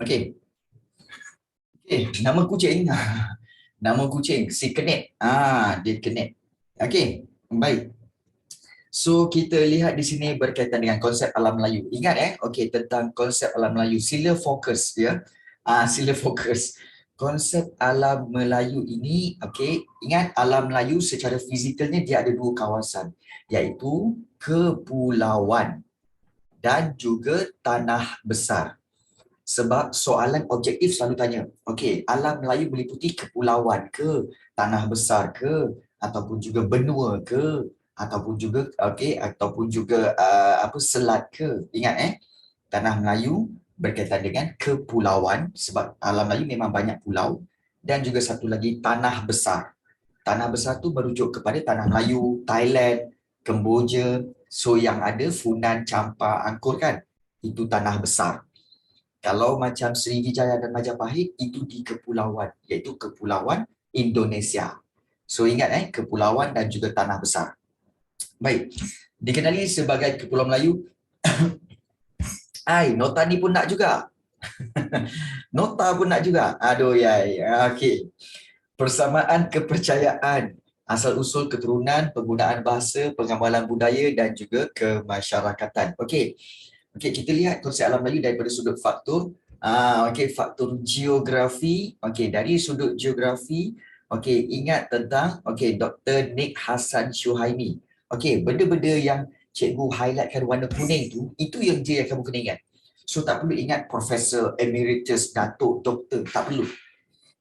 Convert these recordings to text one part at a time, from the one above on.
Okey. Nama kucing. Nama kucing si Kenet. Dia Kenet. Okey, baik. So kita lihat di sini berkaitan dengan konsep alam Melayu. Ingat okey, tentang konsep alam Melayu. Sila fokus ya. Sila fokus. Konsep alam Melayu ini, okey, ingat alam Melayu secara fizikalnya dia ada dua kawasan, iaitu kepulauan dan juga tanah besar. Sebab soalan objektif selalu tanya, okey, alam Melayu meliputi kepulauan ke, tanah besar ke, ataupun juga benua ke, ataupun juga ataupun juga selat ke. Ingat tanah Melayu berkaitan dengan kepulauan sebab alam Melayu memang banyak pulau, dan juga satu lagi tanah besar. Tanah besar tu merujuk kepada tanah Melayu, Thailand, Kemboja. So yang ada Funan, Champa, Angkor kan, itu tanah besar. Kalau macam Sriwijaya dan Majapahit, itu di kepulauan, iaitu Kepulauan Indonesia. So ingat kepulauan dan juga tanah besar. Baik, dikenali sebagai Kepulauan Melayu. Nota ni pun nak juga. Nota pun nak juga. Aduh yai. Okey. Persamaan kepercayaan, asal-usul keturunan, penggunaan bahasa, pengamalan budaya dan juga kemasyarakatan. Okey. Okey, kita lihat konsep alam Melayu daripada sudut faktor. Faktor geografi. Okey, dari sudut geografi, ingat tentang Dr. Nick Hassan Suhaimi. Benda-benda yang cikgu highlightkan warna kuning tu, itu yang kamu kena ingat. So tak perlu ingat Profesor Emeritus, Datuk, Doktor, tak perlu.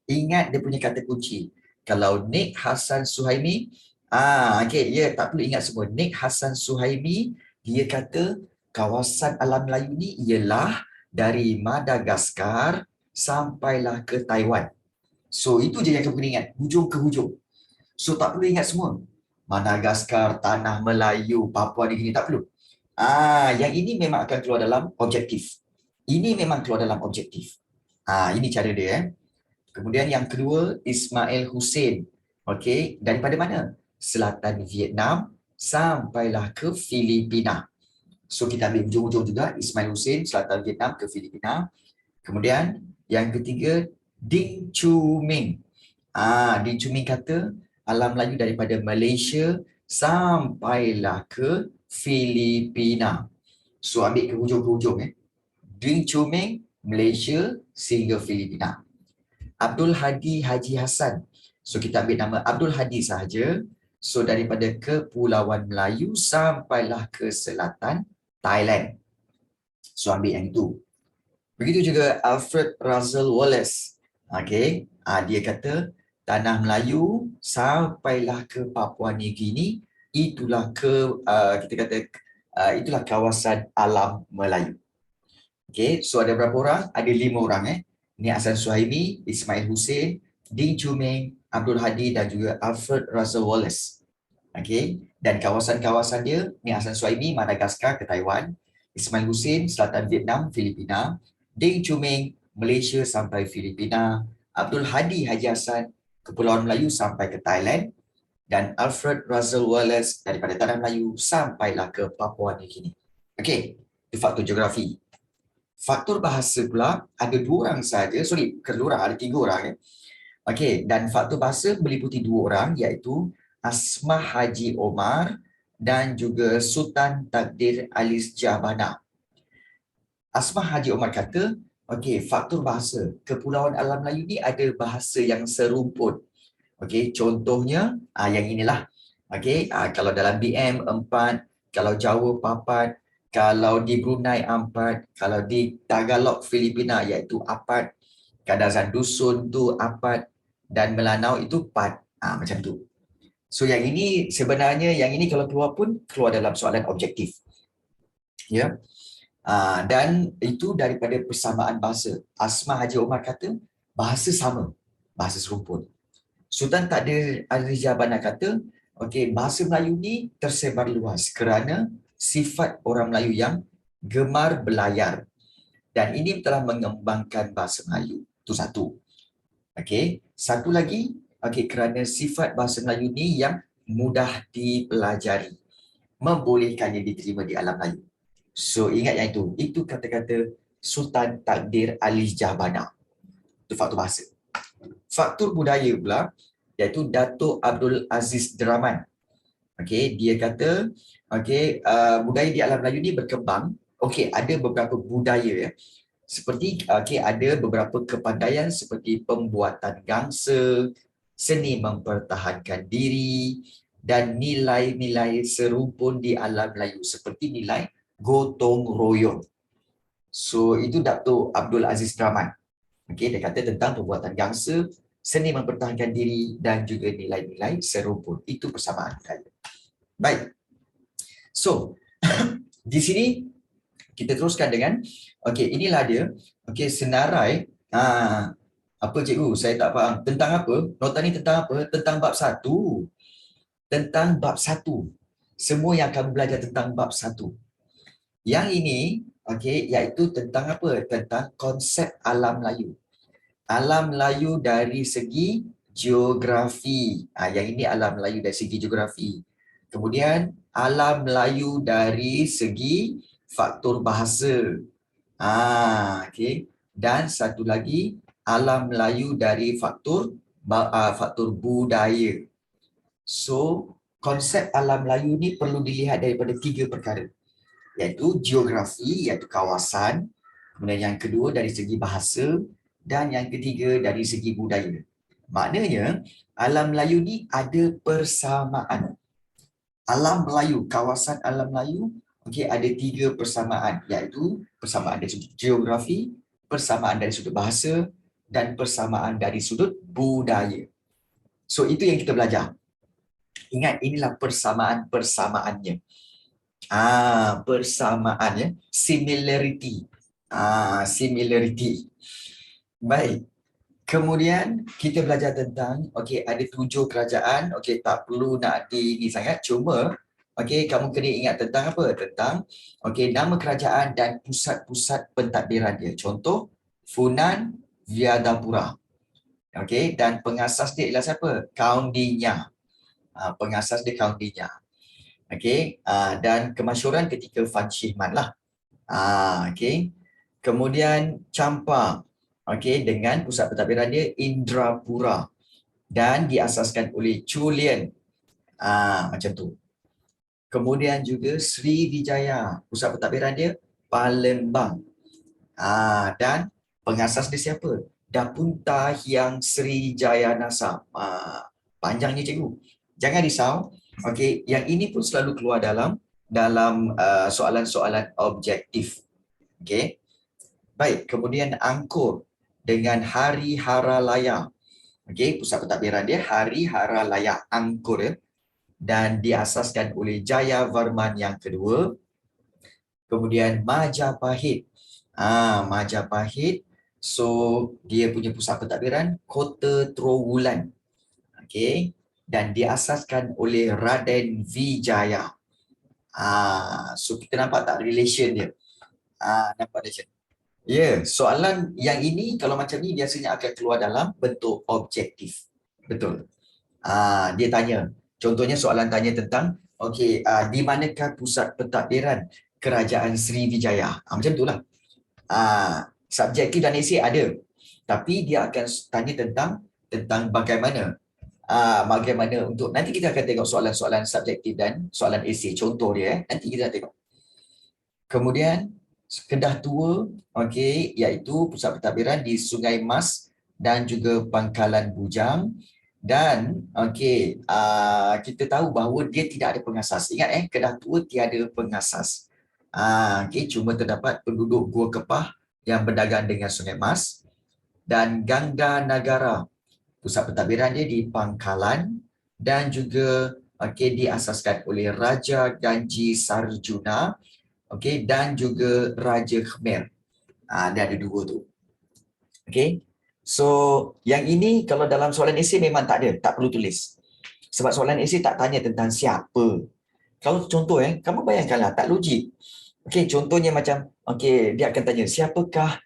Ingat dia punya kata kunci. Kalau Nick Hassan Suhaimi, tak perlu ingat semua. Nick Hassan Suhaimi, dia kata kawasan alam Melayu ni ialah dari Madagaskar sampailah ke Taiwan. So itu je yang kamu kena ingat, hujung ke hujung. So tak perlu ingat semua. Madagaskar, Tanah Melayu, Papua New Guinea, tak perlu. Yang ini memang akan keluar dalam objektif. Ini memang keluar dalam objektif. Ini cara dia. Kemudian yang kedua, Ismail Hussein. Daripada mana? Selatan Vietnam sampailah ke Filipina. So kita ambil hujung-hujung juga, Ismail Hussein, selatan Vietnam ke Filipina. Kemudian yang ketiga, Ding Chu Ming. Ding Chu Ming kata alam Melayu daripada Malaysia sampailah ke Filipina. So ambil ke hujung-hujung Ding Chu Ming, Malaysia sehingga Filipina. Abdul Hadi Haji Hassan. So kita ambil nama Abdul Hadi sahaja. So daripada Kepulauan Melayu sampailah ke selatan Thailand. So ambil yang itu. Begitu juga Alfred Russel Wallace. Dia kata tanah Melayu sampailah ke Papua New Guinea, itulah itulah kawasan alam Melayu. So ada berapa orang? Ada 5 orang Nick Hassan Suhaimi, Ismail Hussein, Ding Chu Ming, Abdul Hadi dan juga Alfred Russel Wallace. Dan kawasan-kawasan dia, Nick Hassan Suhaimi, Madagaskar ke Taiwan, Ismail Hussein, selatan Vietnam, Filipina, Ding Chu Ming, Malaysia sampai Filipina, Abdul Hadi Haji Hassan, Kepulauan Melayu sampai ke Thailand, dan Alfred Russel Wallace daripada Tanah Melayu sampailah ke Papua New Guinea. Itu faktor geografi. Faktor bahasa pula ada 2 orang saja, ada 3 orang dan faktor bahasa meliputi 2 orang, iaitu Asmah Haji Omar dan juga Sultan Takdir Alis Jabana. Asmah Haji Omar kata, faktor bahasa. Kepulauan alam Melayu ni ada bahasa yang serumpun. Contohnya yang inilah. Kalau dalam BM 4, kalau Jawa 4, kalau di Brunei 4, kalau di Tagalog Filipina iaitu 4, Kadazan Dusun tu 4 dan Melanau itu 4. Macam tu. So yang ini sebenarnya kalau keluar pun keluar dalam soalan objektif. Dan itu daripada persamaan bahasa. Asmah Haji Omar kata bahasa sama, bahasa serumpun. Sultan Takdir Alis Jabana kata, bahasa Melayu ni tersebar luas kerana sifat orang Melayu yang gemar belayar. Dan ini telah mengembangkan bahasa Melayu. Itu satu. Satu lagi, kerana sifat bahasa Melayu ni yang mudah dipelajari, membolehkannya diterima di alam Melayu. So ingat yang itu. Itu kata-kata Sultan Takdir Ali Jahbana. Itu faktor bahasa. Faktor budaya pula iaitu Datuk Abdul Aziz Deraman. Okey, dia kata budaya di alam Melayu ni berkembang. Okey, ada beberapa budaya ya. Seperti ada beberapa kepandaian seperti pembuatan gangsa, seni mempertahankan diri dan nilai-nilai serumpun di alam Melayu seperti nilai gotong royong. So itu Datuk Abdul Aziz Deraman. Okey, dia kata tentang pembuatan gangsa, seni mempertahankan diri dan juga nilai-nilai serumpun. Itu persamaan budaya. Baik. So, di sini kita teruskan dengan inilah dia. Senarai apa cikgu? Saya tak faham. Tentang apa? Nota ni tentang apa? Tentang bab 1. Tentang bab 1. Semua yang kamu belajar tentang bab 1. Yang ini iaitu tentang apa? Tentang konsep alam Melayu. Alam Melayu dari segi geografi. Yang ini alam Melayu dari segi geografi. Kemudian alam Melayu dari segi faktor bahasa. Dan satu lagi alam Melayu dari faktor budaya. So, konsep alam Melayu ni perlu dilihat daripada 3 perkara. Iaitu geografi, iaitu kawasan. Kemudian yang kedua dari segi bahasa. Dan yang ketiga dari segi budaya. Maknanya, alam Melayu ni ada persamaan. Alam Melayu, kawasan alam Melayu, ada 3 persamaan. Iaitu persamaan dari sudut geografi, persamaan dari sudut bahasa, dan persamaan dari sudut budaya. So, itu yang kita belajar. Ingat, inilah persamaan-persamaannya. Persamaan ya, similarity. Similarity. Baik. Kemudian kita belajar tentang ada 7 kerajaan. Tak perlu nak ini sangat, cuma kamu kena ingat tentang apa? Tentang nama kerajaan dan pusat-pusat pentadbiran dia. Contoh Funan Vyadapura. Dan pengasas dia ialah siapa? Kaundinya. Pengasas dia Kaundinya. Dan kemasyhuran ketika Fan Shihman lah. Kemudian Champa. Dengan pusat pentadbiran dia Indrapura dan diasaskan oleh Chulian. Macam tu. Kemudian juga Sriwijaya, pusat pentadbiran dia Palembang. Dan pengasas dia siapa? Dapunta Hyang Srijayanasa. Panjangnya cikgu. Jangan risau. Yang ini pun selalu keluar dalam soalan-soalan objektif. Baik, kemudian Angkor dengan Hari Haralaya. Pusat pentadbiran dia Hari Haralaya Angkor ya. Dan diasaskan oleh Jayavarman yang kedua. Kemudian Majapahit. Majapahit. So, dia punya pusat pentadbiran Kota Trowulan. Dan diasaskan oleh Raden Vijaya. So, kita nampak tak relation dia? Nampak relation. Ya, soalan yang ini kalau macam ni biasanya akan keluar dalam bentuk objektif. Betul. Dia tanya, contohnya soalan tanya tentang di manakah pusat pentadbiran Kerajaan Sriwijaya? Macam itulah. Subjektif dan esei ada. Tapi dia akan tanya tentang bagaimana untuk nanti kita akan tengok soalan-soalan subjektif dan soalan esei. Contoh dia nanti kita tengok. Kemudian Kedah Tua, iaitu pusat pentadbiran di Sungai Mas dan juga Pangkalan Bujang. Dan kita tahu bahawa dia tidak ada pengasas. Ingat Kedah Tua tiada pengasas. Cuma terdapat penduduk Gua Kepah yang berdagang dengan Sungai Mas. Dan Gangga Nagara, pusat pentadbiran dia di Pangkalan dan juga diasaskan oleh Raja Ganji Sarjuna. Dan juga Raja Khmer. Dia ada 2 tu. So, yang ini kalau dalam soalan esei memang tak ada, tak perlu tulis. Sebab soalan esei tak tanya tentang siapa. Kalau contoh kamu bayangkanlah, tak logik. Contohnya macam, dia akan tanya, siapakah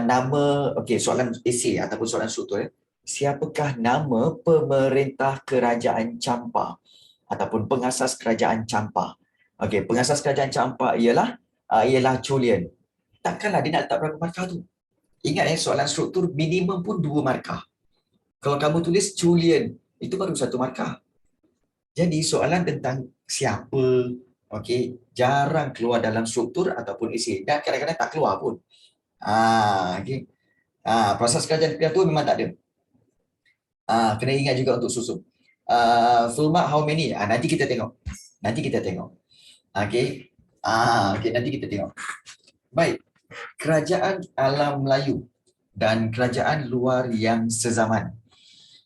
nama, soalan esei ataupun soalan sutu siapakah nama pemerintah kerajaan Champa ataupun pengasas kerajaan Champa? Pengasas kerajaan Champa ialah Chulian. takkanlah dia nak letak berapa markah tu. Ingat soalan struktur minimum pun 2 markah. Kalau kamu tulis Julian, itu baru 1 markah. Jadi soalan tentang siapa, okey, jarang keluar dalam struktur ataupun esei, dan kadang-kadang tak keluar pun. Okey. Proses kerajaan tu memang tak ada. Kena ingat juga untuk susun. Full mark how many? Nanti kita tengok. Okey. Okey, nanti kita tengok. Baik. Kerajaan alam Melayu dan kerajaan luar yang sezaman.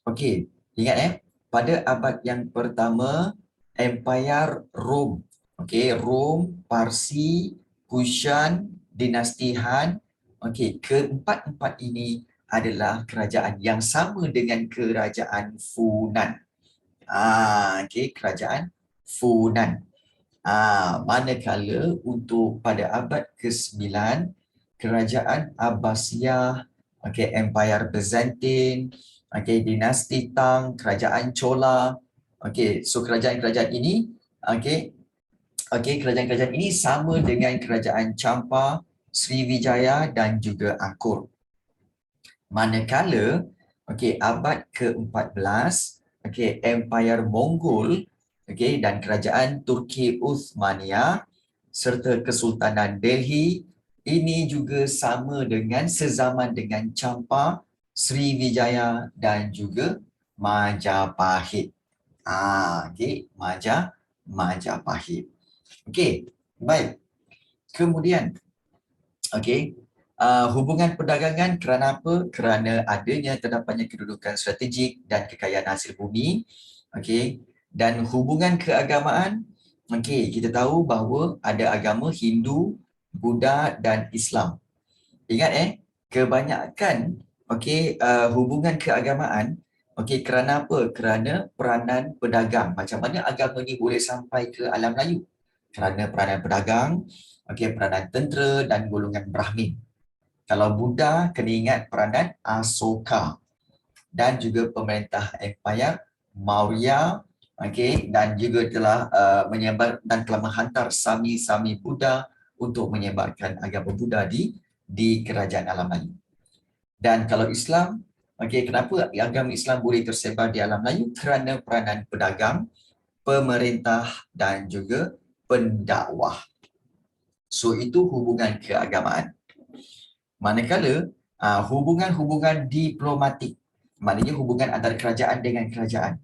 Okey, ingat pada abad yang pertama, Empire Rom. Okey, Rom, Parsi, Kushan, dinasti Han. Okey, keempat-empat ini adalah kerajaan yang sama dengan kerajaan Funan. Okey, kerajaan Funan. Manakala untuk pada abad ke-9, kerajaan Abbasiyah, okey, Empire Byzantine, okey, dinasti Tang, kerajaan Chola. Okey, so kerajaan-kerajaan ini, okey, kerajaan-kerajaan ini sama dengan kerajaan Champa, Sriwijaya dan juga Angkor. Manakala, okey, abad ke-14, okey, Empire Mongol, okey, dan kerajaan Turki Uthmania serta Kesultanan Delhi ini juga sama dengan sezaman dengan Champa, Sriwijaya dan juga Majapahit. Okey, Majapahit. Okey, baik. Kemudian, okey, hubungan perdagangan kerana apa? Kerana adanya terdapatnya kedudukan strategik dan kekayaan hasil bumi. Okey, dan hubungan keagamaan, okey, kita tahu bahawa ada agama Hindu, Buddha dan Islam. Ingat kebanyakan okey, hubungan keagamaan, okey, kerana apa? Kerana peranan pedagang. Macam mana agama ni boleh sampai ke alam Melayu? Kerana peranan pedagang, okey, peranan tentera dan golongan Brahmin. Kalau Buddha, kena ingat peranan Asoka dan juga pemerintah Empire Maurya, okey, dan juga telah menyebar dan telah menghantar sami-sami Buddha untuk menyebarkan agama Buddha di kerajaan alam Melayu. Dan kalau Islam, okey, kenapa agama Islam boleh tersebar di alam Melayu? Kerana peranan pedagang, pemerintah dan juga pendakwah. So itu hubungan keagamaan. Manakala hubungan-hubungan diplomatik, maknanya hubungan antara kerajaan dengan kerajaan.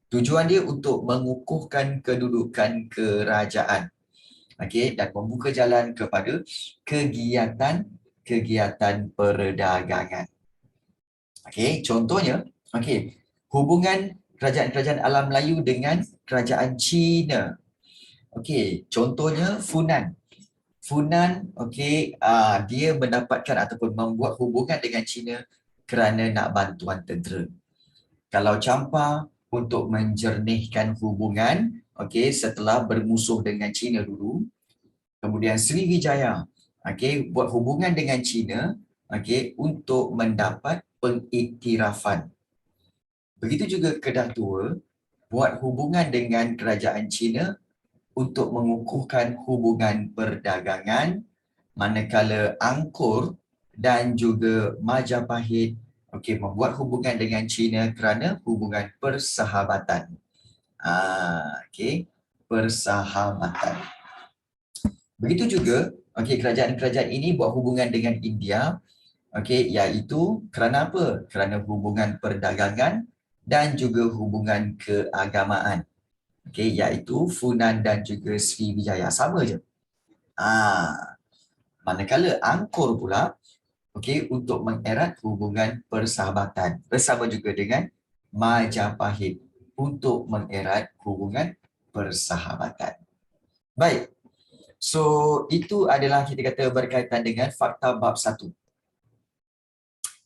Tujuan dia untuk mengukuhkan kedudukan kerajaan, okey, dan membuka jalan kepada kegiatan perdagangan. Okey, contohnya, okey, hubungan kerajaan-kerajaan alam Melayu dengan kerajaan Cina. Okey, contohnya Funan. Funan, okey, dia mendapatkan ataupun membuat hubungan dengan Cina kerana nak bantuan tentera. Kalau Champa, untuk menjernihkan hubungan, okey, setelah bermusuh dengan Cina dulu. Kemudian Sriwijaya, okey, buat hubungan dengan Cina, okey, untuk mendapat pengiktirafan. Begitu juga Kedah Tua, buat hubungan dengan kerajaan Cina untuk mengukuhkan hubungan perdagangan, manakala Angkor dan juga Majapahit, okey, membuat hubungan dengan China kerana hubungan persahabatan. Okey, persahabatan. Begitu juga, okey, kerajaan-kerajaan ini buat hubungan dengan India, okey, iaitu kerana apa? Kerana hubungan perdagangan dan juga hubungan keagamaan. Okey, iaitu Funan dan juga Sriwijaya. Sama je. Manakala Angkor pula, okey, untuk mengerat hubungan persahabatan bersama juga dengan Majapahit untuk mengerat hubungan persahabatan. Baik. So, itu adalah kita kata berkaitan dengan fakta bab 1.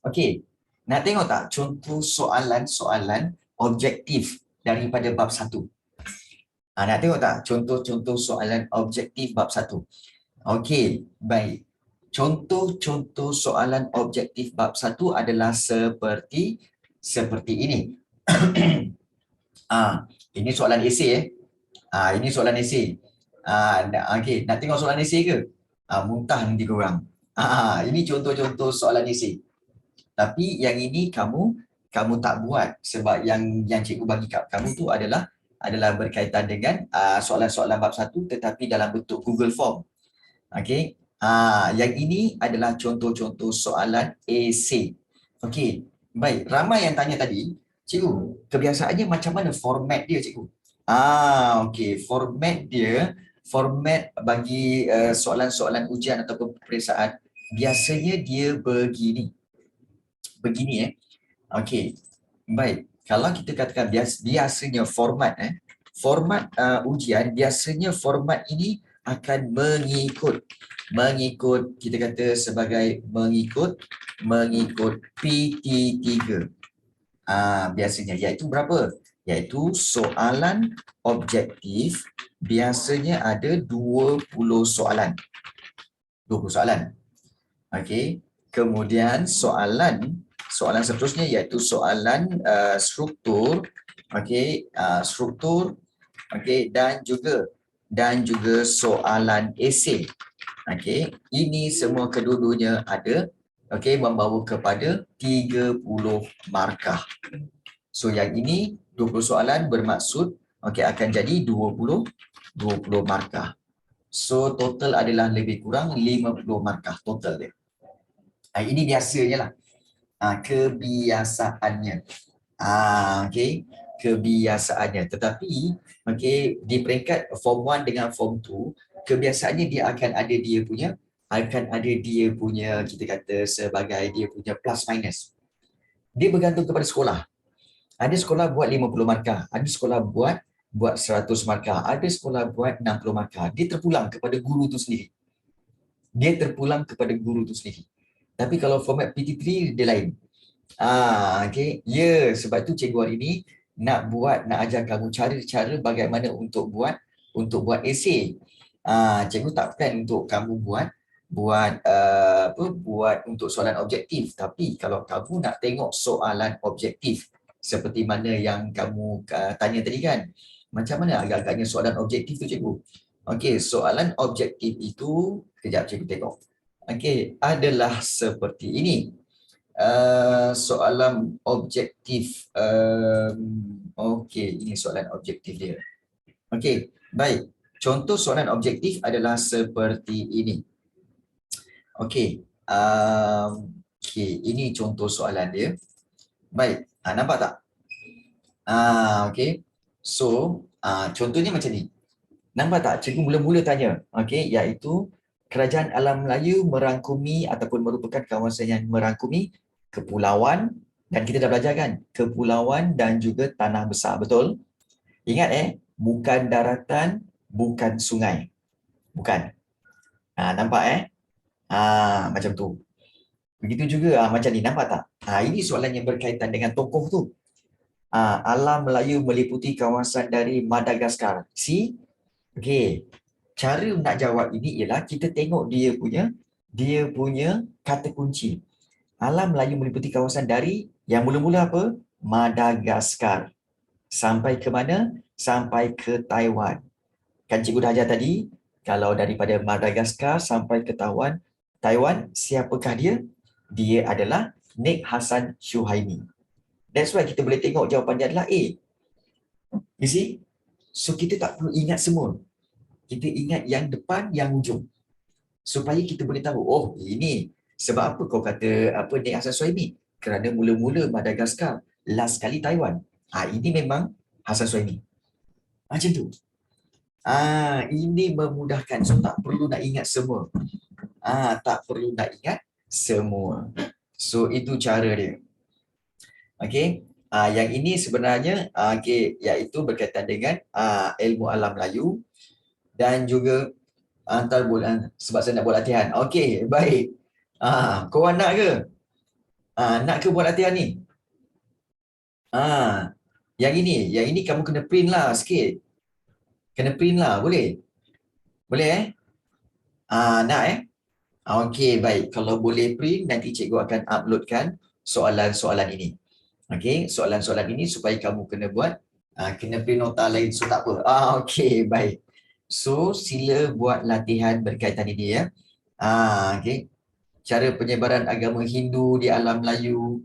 Okey. Nak tengok tak contoh soalan-soalan objektif daripada bab 1? Nak tengok tak contoh-contoh soalan objektif bab 1? Okey, baik. Contoh-contoh soalan objektif bab 1 adalah seperti ini. Ini soalan esei ini soalan esei. Okey, nak tengok soalan esei ke? Muntah nanti korang. Ini contoh-contoh soalan isi. Tapi yang ini kamu tak buat sebab yang cikgu bagi kat kamu tu adalah berkaitan dengan soalan-soalan bab 1 tetapi dalam bentuk Google Form. Okey. Yang ini adalah contoh-contoh soalan esei. Okey. Baik, ramai yang tanya tadi, cikgu, kebiasaannya macam mana format dia, cikgu? Okey, format bagi soalan-soalan ujian ataupun peperiksaan biasanya dia begini. Okey. Baik. Kalau kita katakan biasanya format ujian biasanya format ini akan mengikut kita kata sebagai mengikut PT3. Biasanya iaitu berapa? Iaitu soalan objektif biasanya ada 20 soalan. 20 soalan. Okey. Kemudian soalan seterusnya iaitu soalan struktur, okey, struktur, okey, dan juga soalan esei. Okey, ini semua kedua-duanya ada, okey, membawa kepada 30 markah. So yang ini 20 soalan bermaksud okey akan jadi 20 markah. So total adalah lebih kurang 50 markah total dia. Ini biasanya lah. Kebiasaannya. Okey, kebiasaannya. Tetapi okey, di peringkat form 1 dengan form 2, kebiasaannya dia akan ada dia punya kita kata sebagai dia punya plus minus. Dia bergantung kepada sekolah. Ada sekolah buat 50 markah, ada sekolah buat 100 markah, ada sekolah buat 60 markah. Dia terpulang kepada guru tu sendiri. Tapi kalau format PT3 dia lain. Okey. Ya, sebab tu cikgu hari ni nak ajar kamu cara-cara bagaimana untuk buat esei. Cikgu tak plan untuk kamu buat untuk soalan objektif, tapi kalau kamu nak tengok soalan objektif seperti mana yang kamu tanya tadi kan, macam mana agak-agaknya soalan objektif tu cikgu? Okey, soalan objektif itu kejap cikgu tengok. Okey, adalah seperti ini. Soalan objektif. Okey, ini soalan objektif dia. Okey, baik. Contoh soalan objektif adalah seperti ini. Okey. Okey, ini contoh soalan dia. Baik. Nampak tak? Okey. So, contohnya macam ni. Nampak tak? Cikgu mula-mula tanya. Okey, iaitu Kerajaan Alam Melayu merangkumi ataupun merupakan kawasan yang merangkumi kepulauan, dan kita dah belajar kan, kepulauan dan juga tanah besar, betul? Ingat bukan daratan, bukan sungai. Bukan. Nampak macam tu. Begitu juga macam ni, nampak tak? Ini soalan yang berkaitan dengan tokoh tu. Alam Melayu meliputi kawasan dari Madagaskar. See? Okey. Cara nak jawab ini ialah kita tengok dia punya kata kunci. Alam Melayu meliputi kawasan dari yang mula-mula apa? Madagaskar. Sampai ke mana? Sampai ke Taiwan. Kan cikgu dah ajar tadi, kalau daripada Madagaskar sampai ke Taiwan, siapakah dia? Dia adalah Nik Hassan Syuhaimi. That's why kita boleh tengok jawapannya adalah A. You see? So kita tak perlu ingat semua. Kita ingat yang depan, yang hujung. Supaya kita boleh tahu, oh ini sebab apa kau kata Nik Hassan Syuhaimi? Kerana mula-mula Madagaskar, last kali Taiwan. Ini memang Hassan Syuhaimi. Macam tu. Ini memudahkan. So tak perlu nak ingat semua. Tak perlu nak ingat semua. So itu cara dia. Okey. Yang ini sebenarnya iaitu berkaitan dengan ilmu alam Melayu dan juga sebab saya nak buat latihan. Okey, baik. Korang nak ke? Nak ke buat latihan ni? Yang ini kamu kena print lah sikit. Kena print lah, boleh? Boleh nak Okey, baik. Kalau boleh print, nanti cikgu akan uploadkan soalan-soalan ini. Okey, soalan-soalan ini supaya kamu kena buat, kena print nota lain, so tak apa. Okey, baik. So, sila buat latihan berkaitan ini ya. Okey. cara penyebaran agama Hindu di alam Melayu.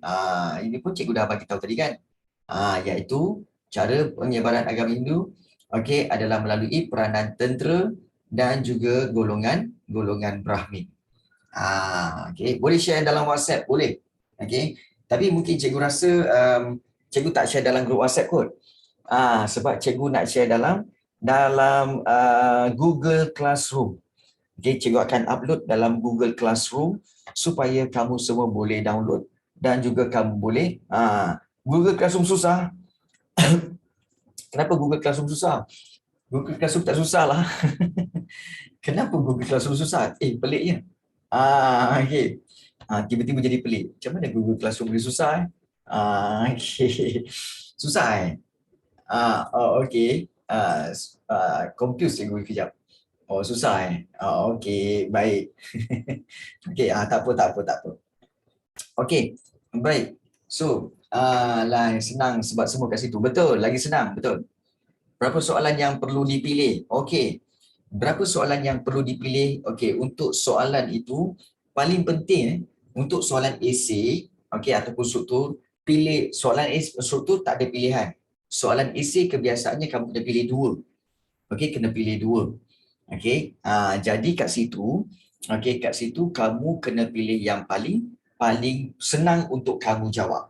Ini pun cikgu dah bagi tahu tadi kan. Iaitu cara penyebaran agama Hindu adalah melalui peranan tentera dan juga golongan Brahmin. Boleh share dalam WhatsApp, boleh. Tapi mungkin cikgu rasa cikgu tak share dalam grup WhatsApp kot. Sebab cikgu nak share dalam Google Classroom. Cikgu akan upload dalam Google Classroom supaya kamu semua boleh download dan juga kamu boleh Google Classroom susah. Kenapa Google Classroom susah? Google Classroom tak susah lah. Kenapa Google Classroom susah? Peliknya. Tiba-tiba jadi pelik. Macam mana Google Classroom boleh susah? Susah confused cikgu kejap. Susah baik. Tak apa. Baik. So, senang sebab semua kat situ. Betul, lagi senang, betul. Berapa soalan yang perlu dipilih? Berapa soalan yang perlu dipilih? Untuk soalan itu paling penting untuk soalan esei ataupun struktur, pilih soalan struktur tak ada pilihan. Soalan esei kebiasaannya kamu kena pilih dua. Kena pilih dua. Jadi kat situ kamu kena pilih yang paling senang untuk kamu jawab.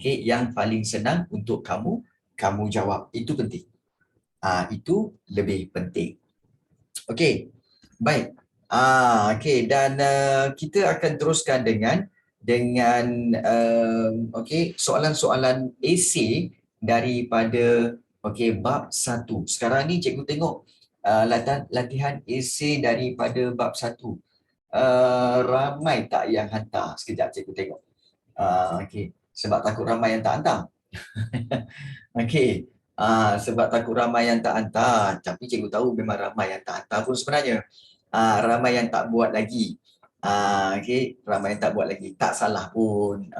Yang paling senang untuk kamu jawab. Itu penting. Itu lebih penting. Baik. Dan kita akan teruskan dengan soalan-soalan esei daripada bab 1. Sekarang ni cikgu tengok latihan esei daripada bab 1. Ramai tak yang hantar? Sekejap cikgu tengok. Sebab takut ramai yang tak hantar. Sebab takut ramai yang tak hantar. Tapi cikgu tahu memang ramai yang tak hantar pun sebenarnya. Ramai yang tak buat lagi. Ramai yang tak buat lagi. Tak salah pun.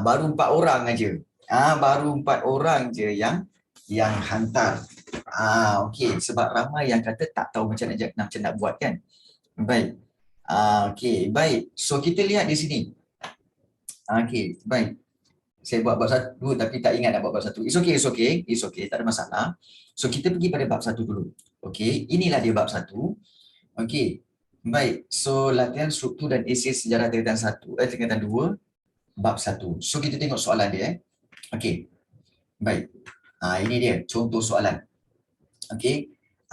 Baru 4 orang aja. Baru 4 orang je yang hantar. Sebab ramai yang kata tak tahu macam nak buat kan. Baik. Baik. So kita lihat di sini. Baik. Saya buat bab 1 tapi tak ingat nak buat bab 1. It's okay, tak ada masalah. So kita pergi pada bab 1 dulu. Inilah dia bab 1. Baik. So latihan struktur dan esei sejarah tingkatan 2 bab 1. So kita tengok soalan dia. Baik. Ini dia contoh soalan.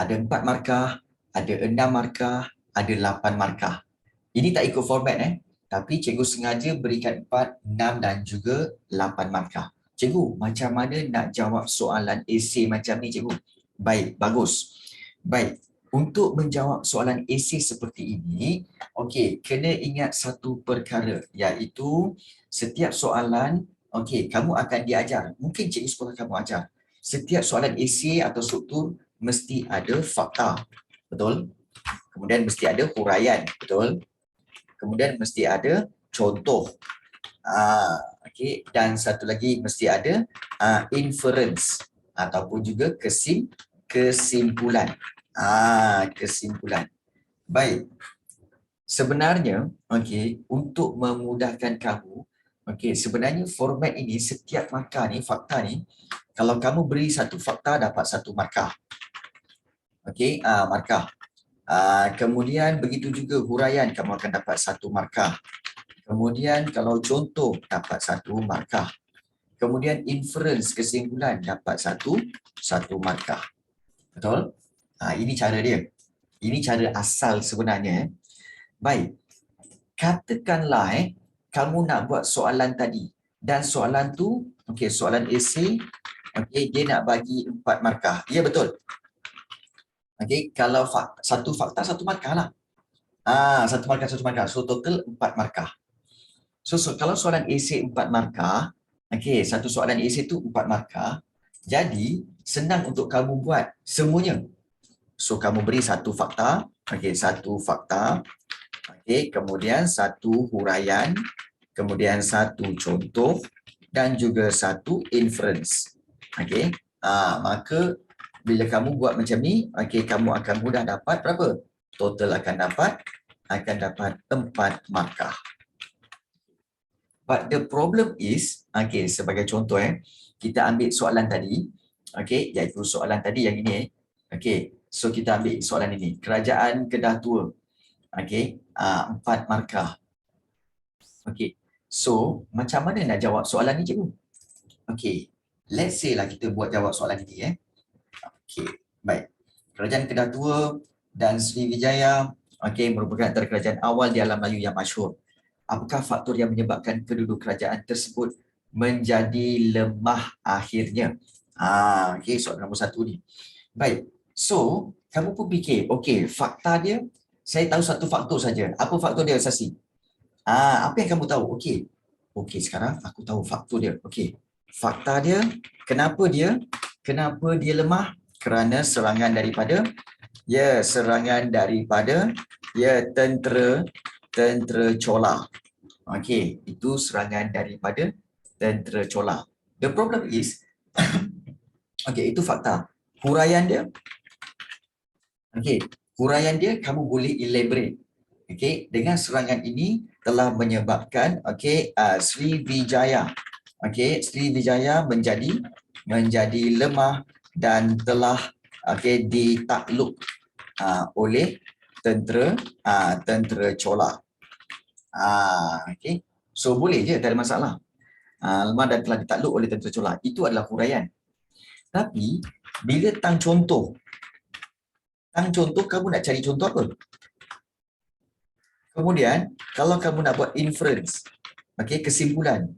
Ada 4 markah, ada 6 markah, ada 8 markah. Ini tak ikut format tapi cikgu sengaja berikan 4, 6 dan juga 8 markah. Cikgu, macam mana nak jawab soalan esei macam ni cikgu? Baik, bagus. Baik, untuk menjawab soalan esei seperti ini, kena ingat satu perkara, iaitu setiap soalan, kamu akan diajar. Mungkin cikgu sekolah kamu ajar. Setiap soalan esei atau struktur mesti ada fakta. Betul? Kemudian mesti ada huraian. Betul? Kemudian mesti ada contoh. Dan satu lagi mesti ada inference ataupun juga kesimpulan. Kesimpulan. Baik. Sebenarnya, untuk memudahkan kamu, sebenarnya format ini setiap markah ni, fakta ni, kalau kamu beri satu fakta dapat satu markah. Markah. Kemudian begitu juga huraian, kamu akan dapat satu markah. Kemudian kalau contoh dapat satu markah. Kemudian inference, kesimpulan dapat satu markah. Betul? Ini cara dia. Ini cara asal sebenarnya. Baik. Katakanlah kamu nak buat soalan tadi dan soalan tu soalan esei dia nak bagi 4 markah. Ya betul. Kalau satu fakta, satu markah lah. Satu markah. So, total 4 markah. So kalau soalan esei 4 markah, satu soalan esei tu 4 markah, jadi senang untuk kamu buat semuanya. So, kamu beri satu fakta, satu fakta, kemudian satu huraian, kemudian satu contoh, dan juga satu inference. Maka bila kamu buat macam ni, kamu akan mudah dapat berapa? Total akan dapat akan dapat 4 markah. But the problem is, okay, sebagai contoh kita ambil soalan tadi, okay, iaitu soalan tadi yang ini okay, so kita ambil soalan ini, kerajaan Kedah Tua, okay, 4 markah. Okay, so macam mana nak jawab soalan ni cikgu? Okay, let's say lah kita buat jawab soalan ini okay, baik. Kerajaan Kedah Tua dan Sriwijaya okay, merupakan antara kerajaan awal di alam Melayu yang masyhur. Apakah faktor yang menyebabkan penduduk kerajaan tersebut menjadi lemah akhirnya? Okay, soalan nombor 1 ni. Baik, so kamu pun fikir, okay, fakta dia, saya tahu satu faktor saja. Apa faktor dia asasi? Apa yang kamu tahu? Okay, sekarang aku tahu faktor dia. Okay, fakta dia, kenapa dia lemah? Kerana serangan daripada tentera Chola. Okey, itu serangan daripada tentera Chola. The problem is okey, itu fakta. Huraian dia kamu boleh elaborate. Okey, dengan serangan ini telah menyebabkan Sriwijaya menjadi lemah dan telah ditakluk oleh tentera Chola. Okay. So boleh je, tak ada masalah. Lemah dan telah ditakluk oleh tentera Chola. Itu adalah huraian. Tapi bila tang contoh kamu nak cari contoh apa? Kemudian kalau kamu nak buat inference, kesimpulan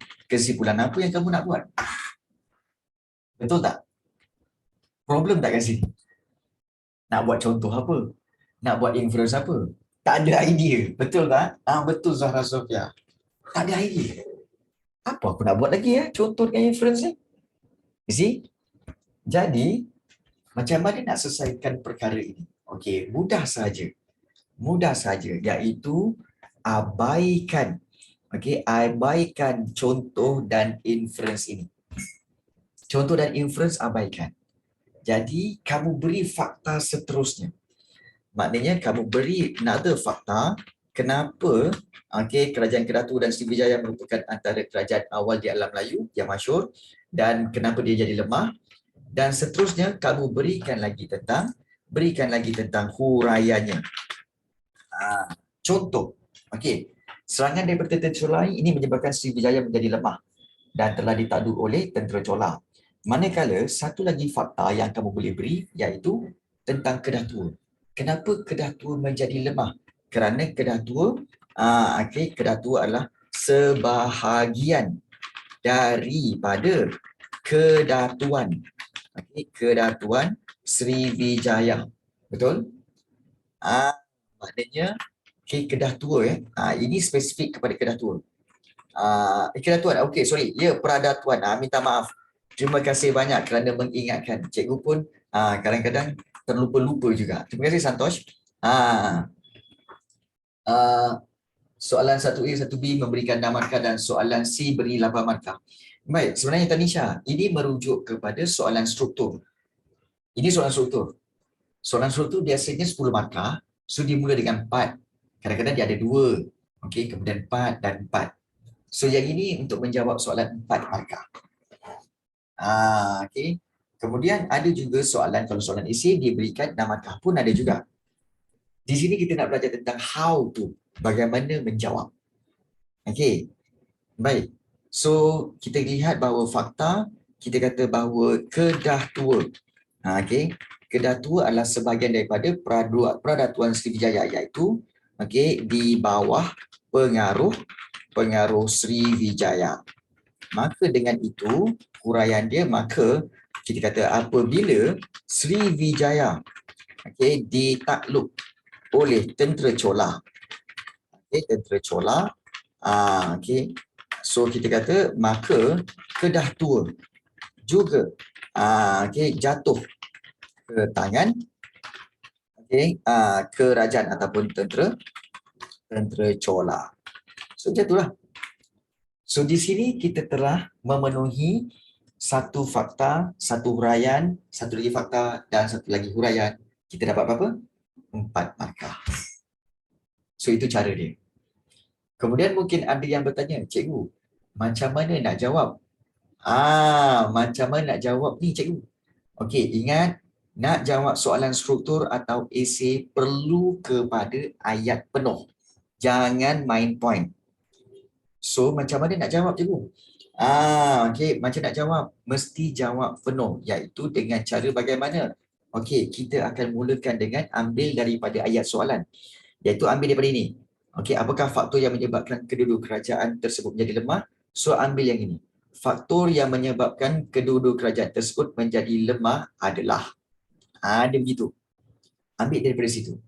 apa yang kamu nak buat? Betul tak? Problem tak kat sini? Nak buat contoh apa? Nak buat inference apa? Tak ada idea. Betul tak? Betul Zahra Sofia. Tak ada idea. Apa aku nak buat lagi contoh dengan inference ni? You see? Jadi, macam mana nak selesaikan perkara ini? Okey, mudah saja. Iaitu abaikan contoh dan inference ini. Contoh dan inference abaikan. Jadi, kamu beri fakta seterusnya. Maknanya, kamu beri another fakta kenapa kerajaan Kedah Tua dan Sriwijaya merupakan antara kerajaan awal di alam Melayu yang masyhur dan kenapa dia jadi lemah. Dan seterusnya, kamu berikan lagi tentang huraiannya. Contoh, serangan daripada tentera Chola ini menyebabkan Sriwijaya menjadi lemah dan telah ditakluk oleh tentera Chola. Manakala satu lagi fakta yang kamu boleh beri iaitu tentang Kedah Tua. Kenapa Kedah Tua menjadi lemah? Kerana Kedah Tua adalah sebahagian daripada kedatuan Sriwijaya. Betul? Maknanya Kedah Tua ini spesifik kepada Kedah Tua. Kedatuan, peradatuan. Minta maaf. Terima kasih banyak kerana mengingatkan. Cikgu pun kadang-kadang terlupa-lupa juga. Terima kasih Santosh. Soalan 1A, 1B memberikan 6 markah dan soalan C beri 8 markah. Baik, sebenarnya Tanisha, ini merujuk kepada soalan struktur. Ini soalan struktur. Soalan struktur biasanya 10 markah. So dimula dengan 4. Kadang-kadang dia ada 2. Kemudian 4 dan 4. So yang ini untuk menjawab soalan 4 markah. Kemudian ada juga soalan, kalau soalan esei dia berikan 6 markah pun ada juga. Di sini kita nak belajar tentang how to, bagaimana menjawab. Baik. So kita lihat bahawa fakta, kita kata bahawa Kedah Tua. Kedah Tua adalah sebahagian daripada peradatuan Sriwijaya, iaitu di bawah pengaruh Sriwijaya. Maka dengan itu huraian dia, maka kita kata apabila Sriwijaya ditakluk oleh tentera Chola. Tentera Chola. So kita kata maka Kedah Tua juga jatuh ke tangan kerajaan ataupun tentera Chola. So jatuhlah. So di sini kita telah memenuhi satu fakta, satu huraian, satu lagi fakta dan satu lagi huraian. Kita dapat berapa? 4 markah. So itu cara dia. Kemudian mungkin ada yang bertanya, cikgu, macam mana nak jawab? Macam mana nak jawab ni cikgu? Okey, ingat nak jawab soalan struktur atau esei perlu kepada ayat penuh. Jangan main point. So macam mana nak jawab cikgu? Okey, macam nak jawab? Mesti jawab penuh, iaitu dengan cara bagaimana? Okey, kita akan mulakan dengan ambil daripada ayat soalan, iaitu ambil daripada ini. Okey, apakah faktor yang menyebabkan kedua-dua kerajaan tersebut menjadi lemah? So ambil yang ini. Faktor yang menyebabkan kedua-dua kerajaan tersebut menjadi lemah adalah dia begitu. Ambil daripada situ.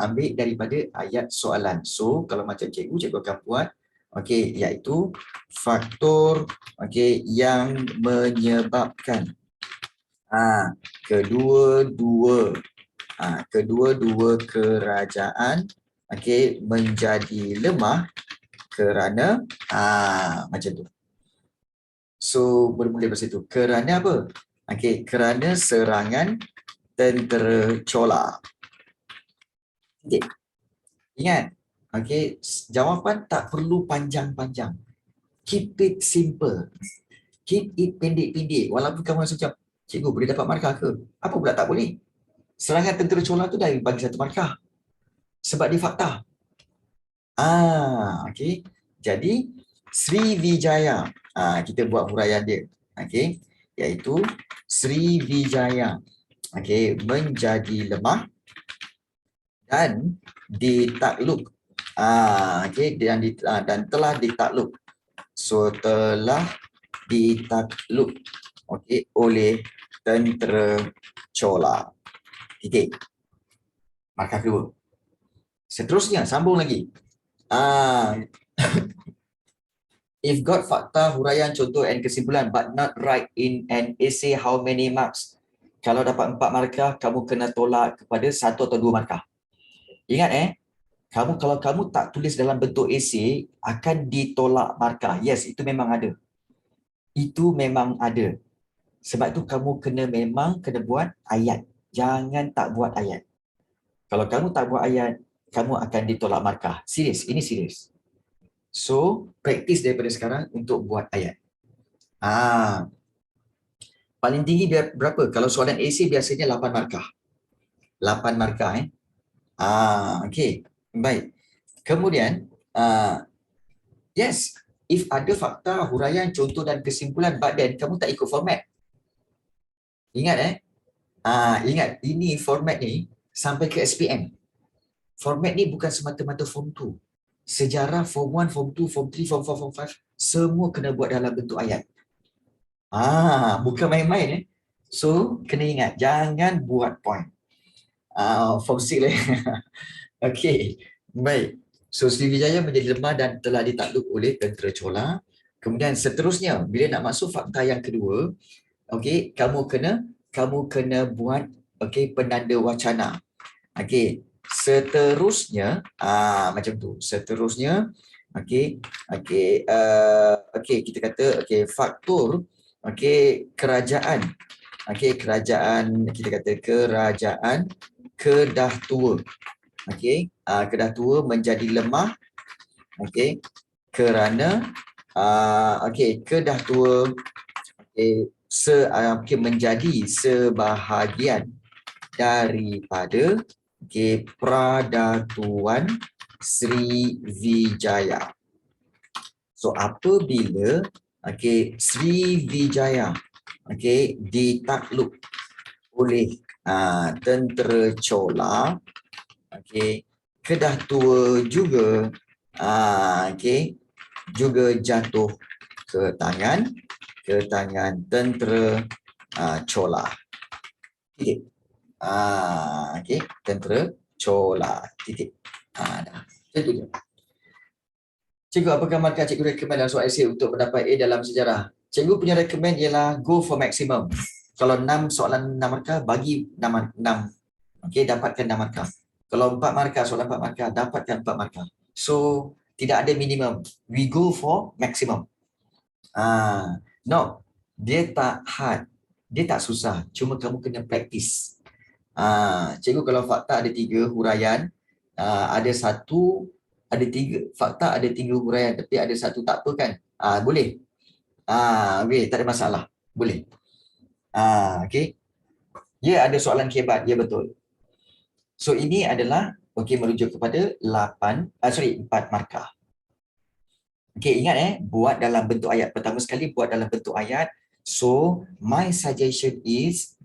Ambil daripada ayat soalan. So kalau macam cikgu akan buat okey, iaitu faktor okey yang menyebabkan kedua-dua kerajaan okey menjadi lemah kerana macam tu. So bermula dari situ. Kerana apa? Okey, kerana serangan tentera Chola. Okay. Ingat, okey, jawapan tak perlu panjang-panjang. Keep it simple. Keep it pendek-pendek. Walaupun kamu rasa macam, cikgu boleh dapat markah ke? Apa pula tak boleh? Serangan tentera Chola tu dah bagi satu markah. Sebab dia fakta. Okey. Jadi, Sriwijaya. Kita buat huraian dia. Okey. Iaitu Sriwijaya. Okey, menjadi lemah dan ditakluk. Okey, dan telah ditakluk. So telah ditakluk okey oleh tentera Chola. Titik. Markah kedua. Seterusnya sambung lagi. If got fakta, huraian, contoh and kesimpulan but not write in an essay, how many marks? Kalau dapat 4 markah, kamu kena tolak kepada 1 atau 2 markah. Ingat kalau kamu tak tulis dalam bentuk esei, akan ditolak markah. Yes, itu memang ada. Itu memang ada. Sebab itu kamu memang kena buat ayat. Jangan tak buat ayat. Kalau kamu tak buat ayat, kamu akan ditolak markah. Serius, ini serius. So, praktis daripada sekarang untuk buat ayat. Paling tinggi berapa? Kalau soalan esei biasanya 8 markah. 8 markah okey. Baik. Kemudian yes, if ada fakta, huraian, contoh dan kesimpulan but then kamu tak ikut format. Ingat ingat ini format ni sampai ke SPM. Format ni bukan semata-mata form 2. Sejarah form 1, form 2, form 3, form 4, form 5 semua kena buat dalam bentuk ayat. Bukan main-main So kena ingat jangan buat point. Form 6 lah. Okey. Baik. So Sriwijaya menjadi lemah dan telah ditakluk oleh tentera Chola. Kemudian seterusnya bila nak masuk fakta yang kedua, okey, kamu kena buat penanda wacana. Okey, seterusnya macam tu. Seterusnya kita kata faktor kerajaan. Kerajaan kita kata kerajaan Kedah Tua. Kedah Tua menjadi lemah kerana Kedah Tua menjadi sebahagian daripada Pradatuan Sriwijaya. So apabila Sriwijaya ditakluk oleh tentera Chola, Kedah Tua juga juga jatuh ke tangan tentera Chola. Tentera Chola. Itu je. Cikgu, apakah markah cikgu recommend dalam soal esei untuk pendapat A dalam sejarah? Cikgu punya recommend ialah go for maximum. Kalau 6 soalan 6 markah, bagi 6. Dapatkan 6 markah. Kalau 4 markah, soalan 4 markah, dapatkan 4 markah. So, tidak ada minimum. We go for maximum. No, dia tak hard. Dia tak susah. Cuma kamu kena praktis. Cikgu kalau fakta ada 3, huraian, Ada satu, ada tiga fakta, ada tiga huraian, tapi ada satu tak apa kan? Boleh. Okey, tak ada masalah. Boleh. Okey. Ya, ada soalan kebat. Ya, betul. So, ini adalah merujuk kepada 4 markah. Okey, ingat buat dalam bentuk ayat. Pertama sekali buat dalam bentuk ayat. So, my suggestion is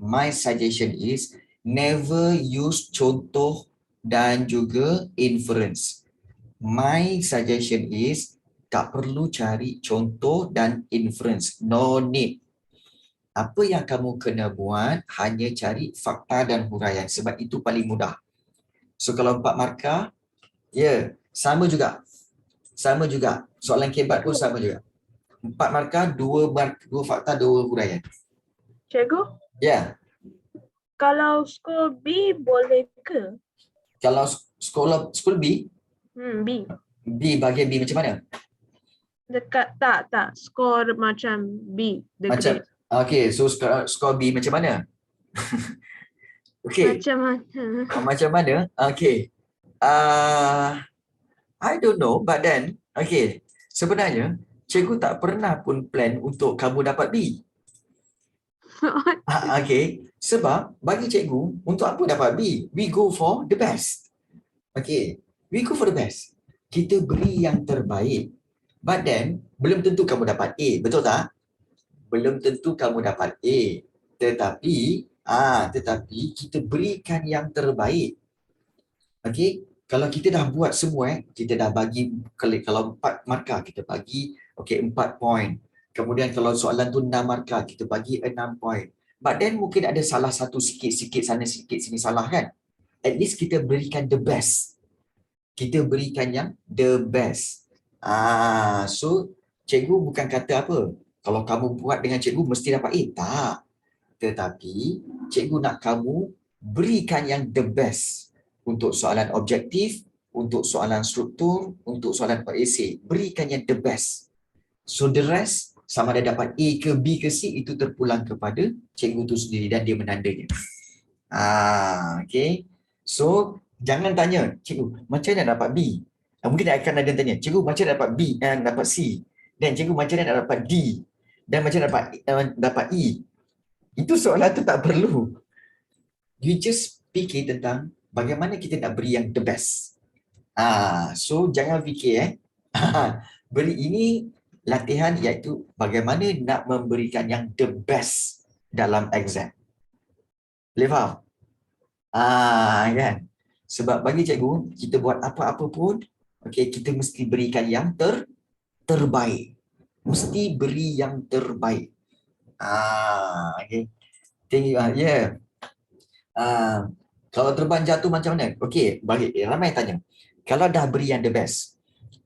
never use contoh dan juga inference. My suggestion is tak perlu cari contoh dan inference. No need. Apa yang kamu kena buat hanya cari fakta dan huraian sebab itu paling mudah. So kalau 4 markah, sama juga. Sama juga. Soalan kebat pun sama juga. 4 markah, 2 fakta, 2 huraian. Cikgu, Ya. kalau skor B boleh ke? Kalau skor B, B. B bahagian B macam mana? Dekat tak. Skor macam B. Macam, so skor B macam mana? Okey. Macam mana? Macam mana? Okey. I don't know, but then, sebenarnya, cikgu tak pernah pun plan untuk kamu dapat B. Sebab bagi cikgu, untuk apa dapat B? We go for the best. We go for the best. Kita beri yang terbaik. But then, belum tentu kamu dapat A, betul tak? Belum tentu kamu dapat A. Tetapi kita berikan yang terbaik. Kalau kita dah buat semua, kita dah bagi, kalau 4 markah, kita bagi 4 poin. Kemudian kalau soalan tu 6 markah, kita bagi 6 poin. But then mungkin ada salah satu sikit-sikit sana, sikit sini salah kan? At least kita berikan the best. Kita berikan yang the best. So, cikgu bukan kata apa, kalau kamu buat dengan cikgu mesti dapat A. Tak. Tetapi, cikgu nak kamu berikan yang the best. Untuk soalan objektif, untuk soalan struktur, untuk soalan esei. Berikan yang the best. So the rest, sama ada dapat A ke B ke C, itu terpulang kepada cikgu tu sendiri dan dia menandanya. So, jangan tanya, cikgu, macam mana dapat B? Mungkin akan ada yang tanya, cikgu, macam mana dapat B dan dapat C? Dan cikgu, macam mana dapat D? Dan macam mana dapat E? Itu soalan tu tak perlu. You just fikir tentang bagaimana kita nak beri yang the best. So jangan fikir beri ini latihan iaitu bagaimana nak memberikan yang the best dalam exam. Boleh faham? Kan? Sebab bagi cikgu, kita buat apa-apa pun, kita mesti berikan yang terbaik. Mesti beri yang terbaik. Kalau terbang jatuh macam mana? Balik. Ramai tanya. Kalau dah beri yang the best,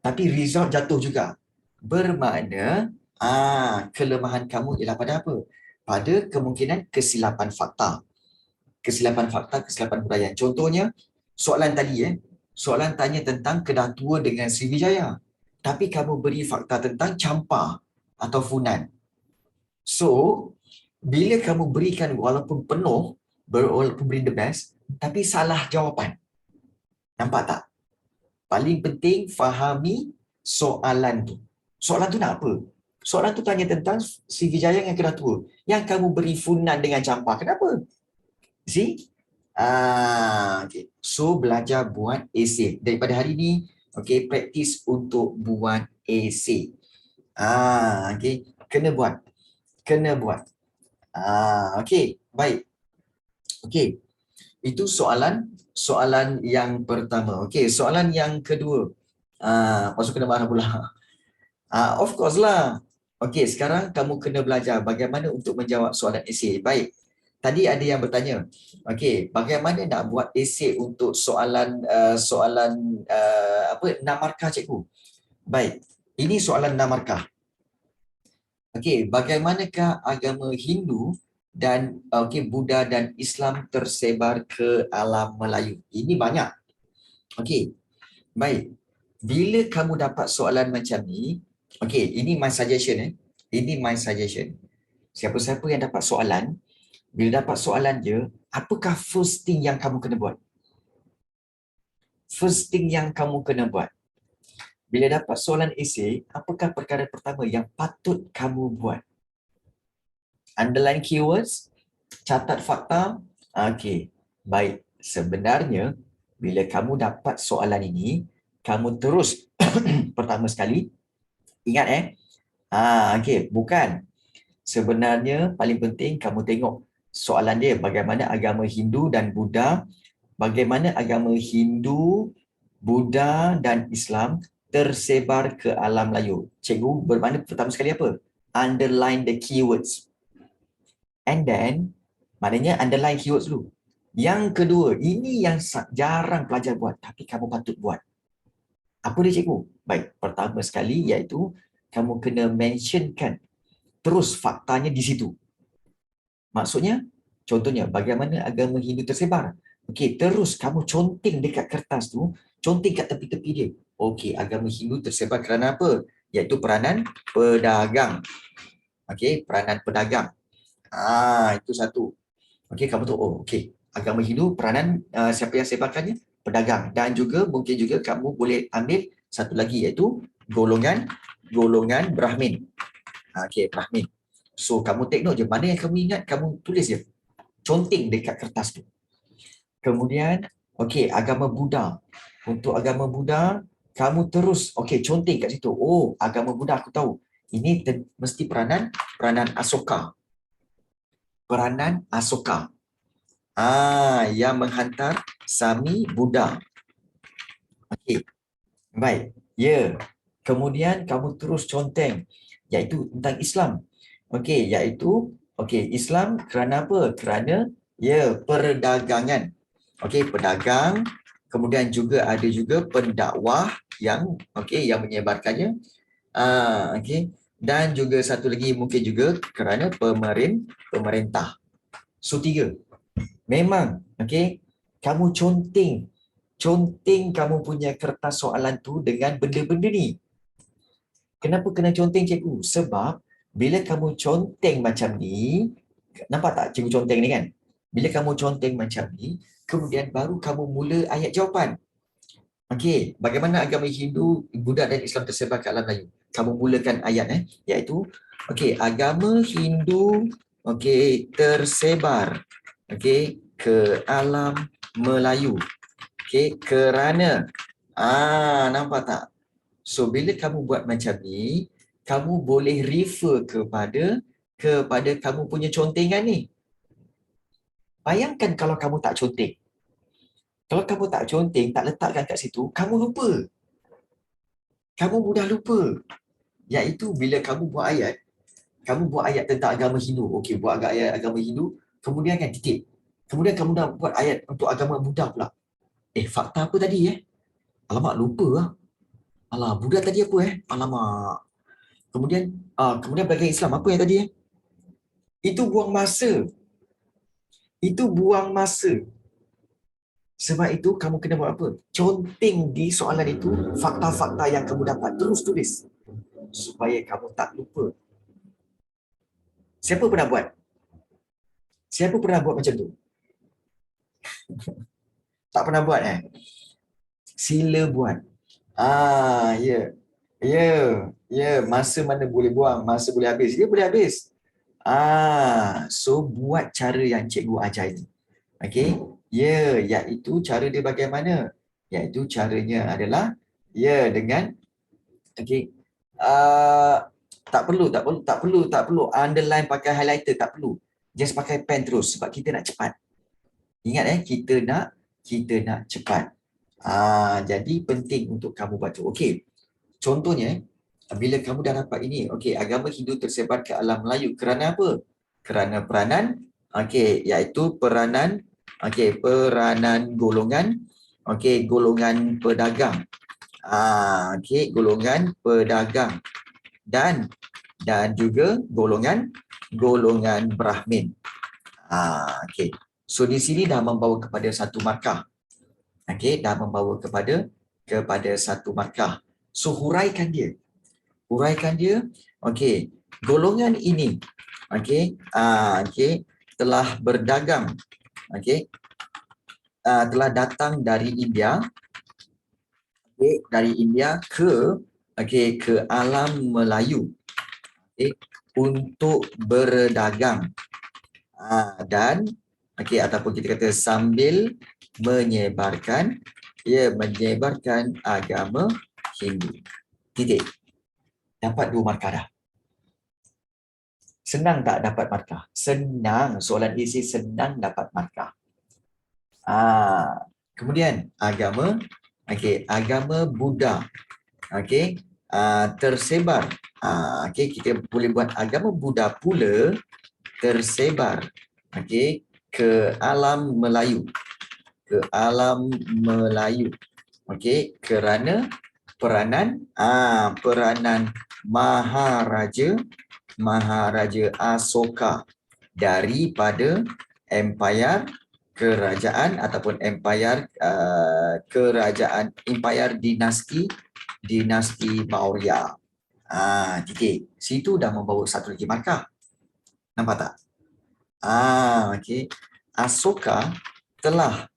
tapi result jatuh juga, bermakna kelemahan kamu ialah pada apa? Pada kemungkinan kesilapan fakta. Kesilapan huraian. Contohnya, soalan tadi soalan tanya tentang Kedah Tua dengan Sriwijaya. Tapi kamu beri fakta tentang Champa atau Funan. So, bila kamu berikan walaupun penuh, walaupun beri the best, tapi salah jawapan. Nampak tak? Paling penting fahami soalan tu. Soalan tu nak apa? Soalan tu tanya tentang Sriwijaya dengan Kedah Tua. Yang kamu beri Funan dengan Champa. Kenapa? See? So, belajar buat esei. Daripada hari ni, praktis untuk buat esei. Kena buat. Baik. Itu soalan yang pertama. Soalan yang kedua. Pasal kena marah pula. Of course lah. Sekarang kamu kena belajar bagaimana untuk menjawab soalan esei. Baik. Tadi ada yang bertanya, bagaimana nak buat esei untuk soalan 6 markah cikgu? Baik. Ini soalan 6 markah. Bagaimanakah agama Hindu dan Buddha dan Islam tersebar ke alam Melayu? Ini banyak. Baik. Bila kamu dapat soalan macam ni, ini my suggestion. Ini my suggestion. Siapa-siapa yang dapat soalan, bila dapat soalan je, apakah first thing yang kamu kena buat? first thing yang kamu kena buat? Bila dapat soalan esei, apakah perkara pertama yang patut kamu buat? Underline keywords, catat fakta. Okey, baik. Sebenarnya, bila kamu dapat soalan ini, kamu terus pertama sekali, ingat okey, bukan. Sebenarnya paling penting kamu tengok soalan dia bagaimana agama Hindu dan Buddha, bagaimana agama Hindu, Buddha dan Islam tersebar ke alam Melayu. Cikgu bermakna pertama sekali apa? Underline the keywords. And then, maknanya underline keywords dulu. Yang kedua, ini yang jarang pelajar buat, tapi kamu patut buat. Apa dia cikgu? Baik, pertama sekali iaitu kamu kena mentionkan terus faktanya di situ. Maksudnya, contohnya bagaimana agama Hindu tersebar. Okey, terus kamu conteng dekat kertas tu, conteng kat tepi-tepi dia. Okey, agama Hindu tersebar kerana apa? Iaitu peranan pedagang. Okey, peranan pedagang. Itu satu. Okey, kamu tahu, okey. Agama Hindu peranan siapa yang sebarkannya? Pedagang. Dan juga mungkin juga kamu boleh ambil satu lagi iaitu golongan Brahmin. Okey, Brahmin. So, kamu take note je. Mana yang kamu ingat, kamu tulis je. Conteng dekat kertas tu. Kemudian, okey, agama Buddha. Untuk agama Buddha, kamu terus, okey, conteng kat situ. Oh, agama Buddha aku tahu. Ini mesti peranan Asoka. Peranan Asoka. Yang menghantar Sami Buddha. Okey. Baik. Ya. Kemudian kamu terus conteng iaitu tentang Islam. Okey, iaitu Islam kerana apa? Kerana perdagangan. Okey, pedagang, kemudian juga ada juga pendakwah yang yang menyebarkannya. Okey. Dan juga satu lagi mungkin juga kerana pemerintah. So, 3. Memang, kamu conteng kamu punya kertas soalan tu dengan benda-benda ni. Kenapa kena conteng cikgu? Sebab bila kamu conteng macam ni, nampak tak cikgu conteng ni kan? Bila kamu conteng macam ni, kemudian baru kamu mula ayat jawapan. Okey, bagaimana agama Hindu, Buddha dan Islam tersebar ke alam Melayu? Kamu mulakan ayat iaitu agama Hindu tersebar ke alam Melayu. Kerana nampak tak? So, bila kamu buat macam ni, kamu boleh refer kepada kamu punya contengan ni. Bayangkan kalau kamu tak conteng. Kalau kamu tak conteng, tak letakkan kat situ, kamu lupa. Kamu mudah lupa. Iaitu bila kamu buat ayat tentang agama Hindu. Okey, buat ayat agama Hindu, kemudian kan titik. Kemudian kamu dah buat ayat untuk agama Buddha pula. Fakta apa tadi Alamak, lupa lah. Alah, Buddha tadi apa Alamak. Kemudian bagi Islam apa yang tadi Itu buang masa. Sebab itu kamu kena buat apa? Conteng di soalan itu fakta-fakta yang kamu dapat. Terus tulis. Supaya kamu tak lupa. Siapa pernah buat? Siapa pernah buat macam tu? Tak pernah buat Sila buat. Masa mana boleh buang, masa boleh habis. Dia boleh habis. So buat cara yang cikgu ajar ini. Okey? Iaitu cara dia bagaimana? Iaitu caranya adalah dengan tak perlu underline pakai highlighter, tak perlu. Just pakai pen terus sebab kita nak cepat. Ingat kita nak cepat. Jadi penting untuk kamu baca. Okey. Contohnya, bila kamu dah dapat ini, agama Hindu tersebar ke alam Melayu kerana apa? Kerana peranan, iaitu peranan golongan pedagang. Golongan pedagang dan juga golongan Brahmin. So di sini dah membawa kepada satu markah. Dah membawa kepada satu markah. So huraikan dia. Golongan ini telah berdagang. Telah datang dari India Okay, dari India ke alam Melayu. Okay, untuk berdagang. Dan ataupun kita kata sambil menyebarkan agama Hindu. Titik. Dapat 2 markah dah. Senang tak dapat markah? Senang. Soalan isi senang dapat markah. Kemudian agama, agama Buddha. Tersebar. Kita boleh buat agama Buddha pula tersebar ke alam Melayu. Ke alam Melayu. Kerana peranan Maharaja Asoka daripada empayar kerajaan ataupun empayar dinasti Maurya. Titik. Situ dah membawa satu lagi markah. Nampak tak? Asoka telah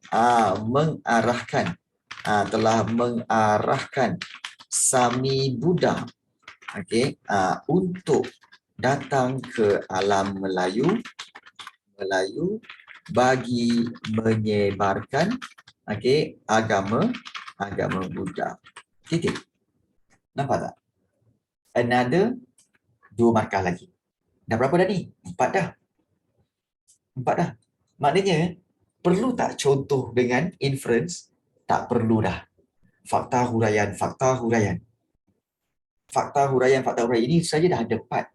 mengarahkan Sami Buddha untuk datang ke alam Melayu bagi menyebarkan agama Buddha. Titik. Nampak tak? Another 2 markah lagi. Dah berapa dah ni? 4 dah. Maknanya, perlu tak contoh dengan inference? Tak perlu dah. Fakta huraian. Fakta huraian ini saja dah ada 4.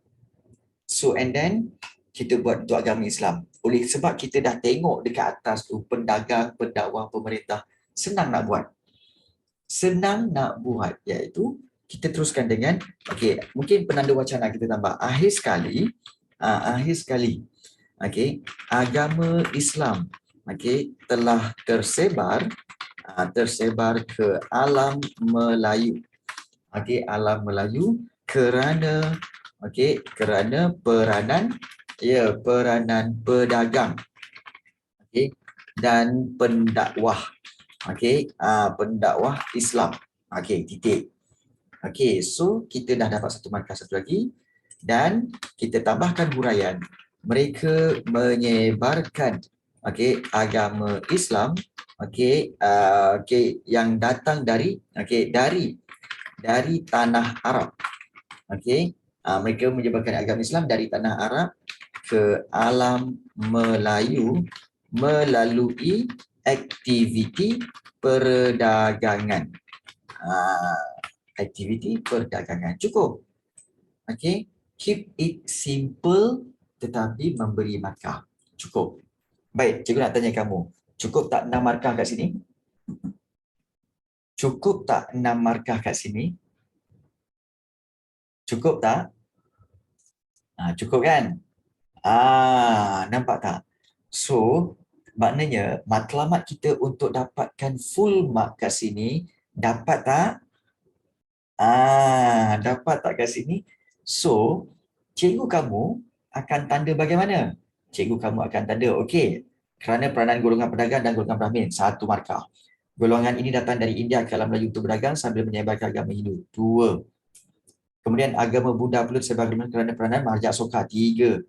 So and then, kita buat untuk agama Islam. Oleh sebab kita dah tengok dekat atas tu, pendagang, pendakwah, pemerintah, senang nak buat. Iaitu, kita teruskan dengan, mungkin penanda wacana kita tambah. Akhir sekali, agama Islam telah tersebar ke alam Melayu. Alam Melayu kerana peranan pedagang dan pendakwah pendakwah Islam. Titik. So kita dah dapat satu markah satu lagi dan kita tambahkan huraian. Mereka menyebarkan agama Islam yang datang dari tanah Arab. Mereka menyebarkan agama Islam dari tanah Arab ke alam Melayu melalui aktiviti perdagangan. Cukup. Keep it simple tetapi memberi markah. Cukup. Baik, cikgu nak tanya kamu. Cukup tak 6 markah kat sini? Cukup tak 6 markah kat sini? Cukup tak? Cukup kan? Nampak tak? So, maknanya matlamat kita untuk dapatkan full mark kat sini, dapat tak? Dapat tak kat sini? So, cikgu kamu akan tanda bagaimana? Cikgu kamu akan tanda, okey, kerana peranan golongan pedagang dan golongan Brahmin, 1 markah. Golongan ini datang dari India ke alam Melayu untuk berdagang sambil menyebarkan agama Hindu, 2. Kemudian agama Buddha perlu tersebar kerana peranan Maharaja Asoka, 3.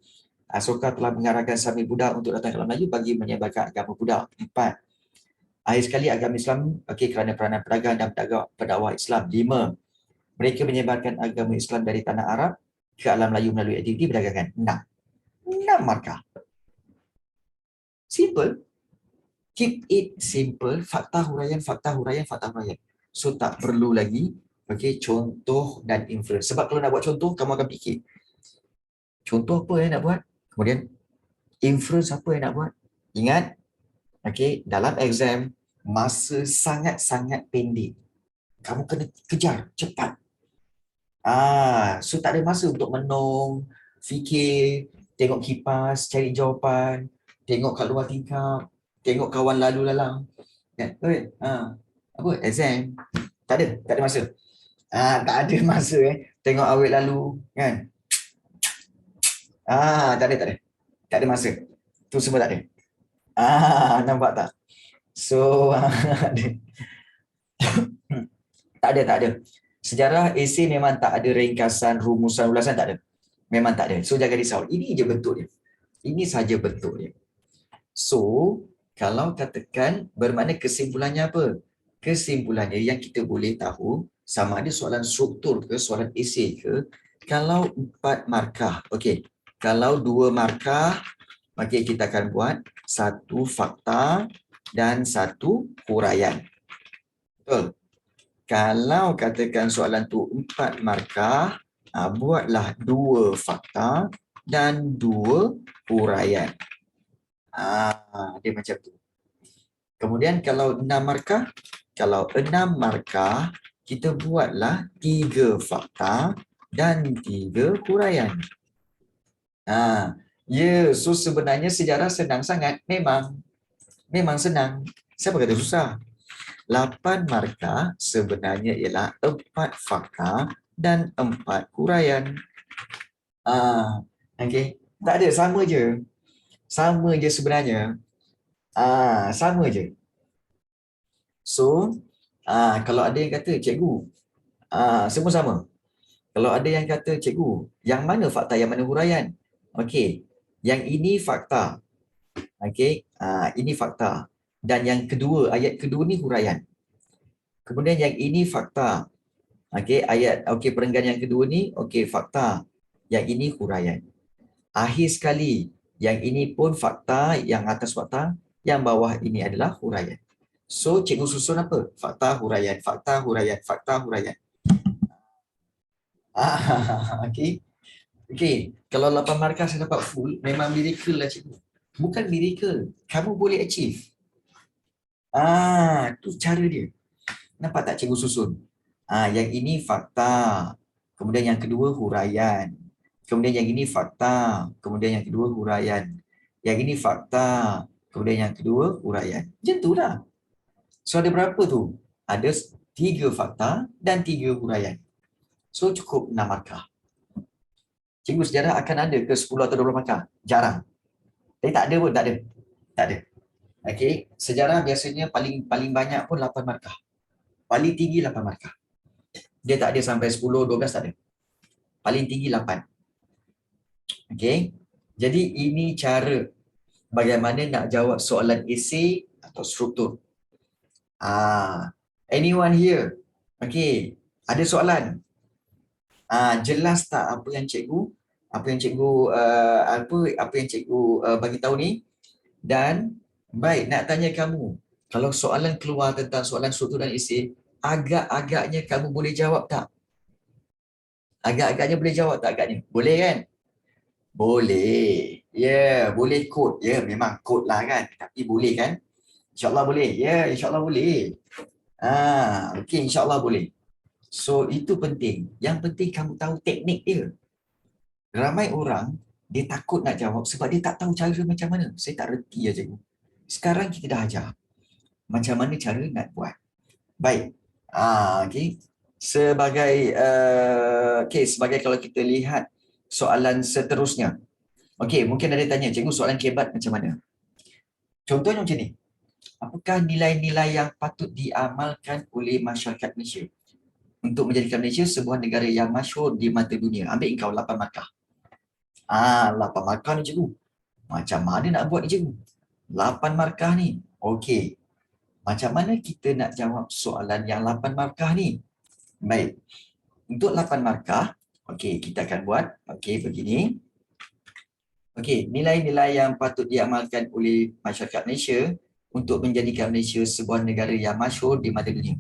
Asoka telah mengarahkan Sami Buddha untuk datang ke alam Melayu bagi menyebarkan agama Buddha, 4. Akhir sekali agama Islam kerana peranan pedagang dan pendakwah Islam, 5. Mereka menyebarkan agama Islam dari tanah Arab ke alam Melayu melalui aktiviti perdagangan, 6 markah. Simple. Keep it simple. Fakta huraian. So tak perlu lagi contoh dan inference. Sebab kalau nak buat contoh, kamu akan fikir contoh apa yang nak buat, kemudian inference apa yang nak buat. Ingat, dalam exam masa sangat-sangat pendek. Kamu kena kejar cepat. So tak ada masa untuk menung, fikir, tengok kipas, cari jawapan, tengok kat luar tingkap, tengok kawan lalu lalang. Kan? Apa? Exam. Tak ada masa. Tak ada masa tengok awet lalu, kan? Tak ada. Tak ada masa. Tu semua tak ada. Nampak tak? So Tak ada. Sejarah esei memang tak ada ringkasan, rumusan, ulasan, tak ada. Memang tak ada. So, jangan risau. Ini je bentuk dia. Ini saja bentuk dia. So, kalau katakan bermakna kesimpulannya apa? Kesimpulannya yang kita boleh tahu sama ada soalan struktur ke, soalan esei ke, kalau 4 markah. Okey. Kalau 2 markah, okey, kita akan buat 1 fakta dan 1 huraian. Betul? Kalau katakan soalan tu 4 markah, buatlah 2 fakta dan 2 huraian. Dia macam tu. Kemudian kalau 6 markah, kita buatlah 3 fakta dan 3 huraian. So sebenarnya sejarah senang sangat. Memang senang. Siapa kata susah? 8 markah sebenarnya ialah 4 fakta dan 4 huraian. Okey. Tak ada, sama je. Sama je sebenarnya. Sama je. So, kalau ada yang kata, cikgu, semua sama. Kalau ada yang kata, cikgu, yang mana fakta, yang mana huraian? Okey. Yang ini fakta. Okey. Ini fakta. Dan yang kedua, ayat kedua ni huraian. Kemudian yang ini fakta. Okey, perenggan yang kedua ni, okey, fakta. Yang ini huraian. Akhir sekali, yang ini pun fakta, yang atas fakta, yang bawah ini adalah huraian. So, cikgu susun apa? Fakta, huraian, fakta, huraian, fakta, huraian. Okey. Okey, kalau 8 markah saya dapat full, memang miracle lah cikgu. Bukan miracle, kamu boleh achieve. Tu cara dia. Nampak tak cikgu susun? Yang ini fakta. Kemudian yang kedua huraian. Kemudian yang ini fakta. Kemudian yang kedua huraian. Yang ini fakta. Kemudian yang kedua huraian. Macam tu lah. So ada berapa tu? Ada 3 fakta dan 3 huraian. So cukup 6 markah. Cikgu sejarah akan ada ke 10 atau 20 markah? Jarang. Tapi tak ada pun, tak ada. Tak ada. Okey, sejarah biasanya paling banyak pun 8 markah. Paling tinggi 8 markah. Dia tak ada sampai 10, 12 tak ada. Paling tinggi 8. Okey. Jadi ini cara bagaimana nak jawab soalan esei atau struktur. Anyone here? Okey, ada soalan? Jelas tak apa yang cikgu bagi tahu ni? Dan baik, nak tanya kamu, kalau soalan keluar tentang soalan struktur dan esei, agak-agaknya kamu boleh jawab tak? Agak-agaknya boleh jawab tak agaknya? Boleh kan? Boleh. Boleh kod. Memang kod lah kan. Tapi boleh kan? InsyaAllah boleh. InsyaAllah boleh. Okey, insyaAllah boleh. So, itu penting. Yang penting kamu tahu teknik dia. Ramai orang, dia takut nak jawab sebab dia tak tahu cara macam mana. Saya tak reti ya cikgu. Sekarang kita dah ajar macam mana cara nak buat. Baik. Okey. Sebagai kalau kita lihat soalan seterusnya. Okey, mungkin ada tanya, cikgu soalan kebat macam mana? Contohnya macam ni. Apakah nilai-nilai yang patut diamalkan oleh masyarakat Malaysia untuk menjadikan Malaysia sebuah negara yang masyhur di mata dunia? Ambil engkau 8 markah. 8 markah ni cikgu. Macam mana nak buat ni cikgu? 8 markah ni. Okey. Macam mana kita nak jawab soalan yang 8 markah ni? Baik. Untuk 8 markah, okey, kita akan buat begini. Okey, nilai-nilai yang patut diamalkan oleh masyarakat Malaysia untuk menjadikan Malaysia sebuah negara yang masyhur di mata dunia.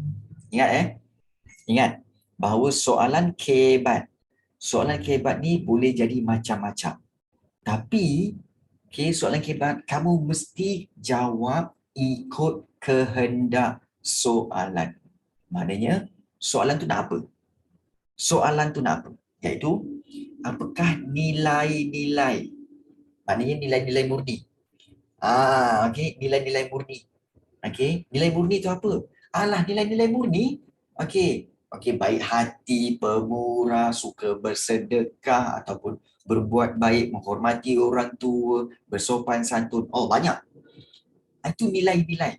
Ingat bahawa soalan kebat ni boleh jadi macam-macam. Tapi soalan kebat kamu mesti jawab ikut kehendak soalan. Maknanya soalan tu nak apa? Iaitu apakah nilai-nilai? Maknanya nilai-nilai murni. Nilai-nilai murni. Nilai murni tu apa? Nilai-nilai murni. Baik hati, pemurah, suka bersedekah ataupun berbuat baik, menghormati orang tua, bersopan santun. Banyak. Itu nilai-nilai.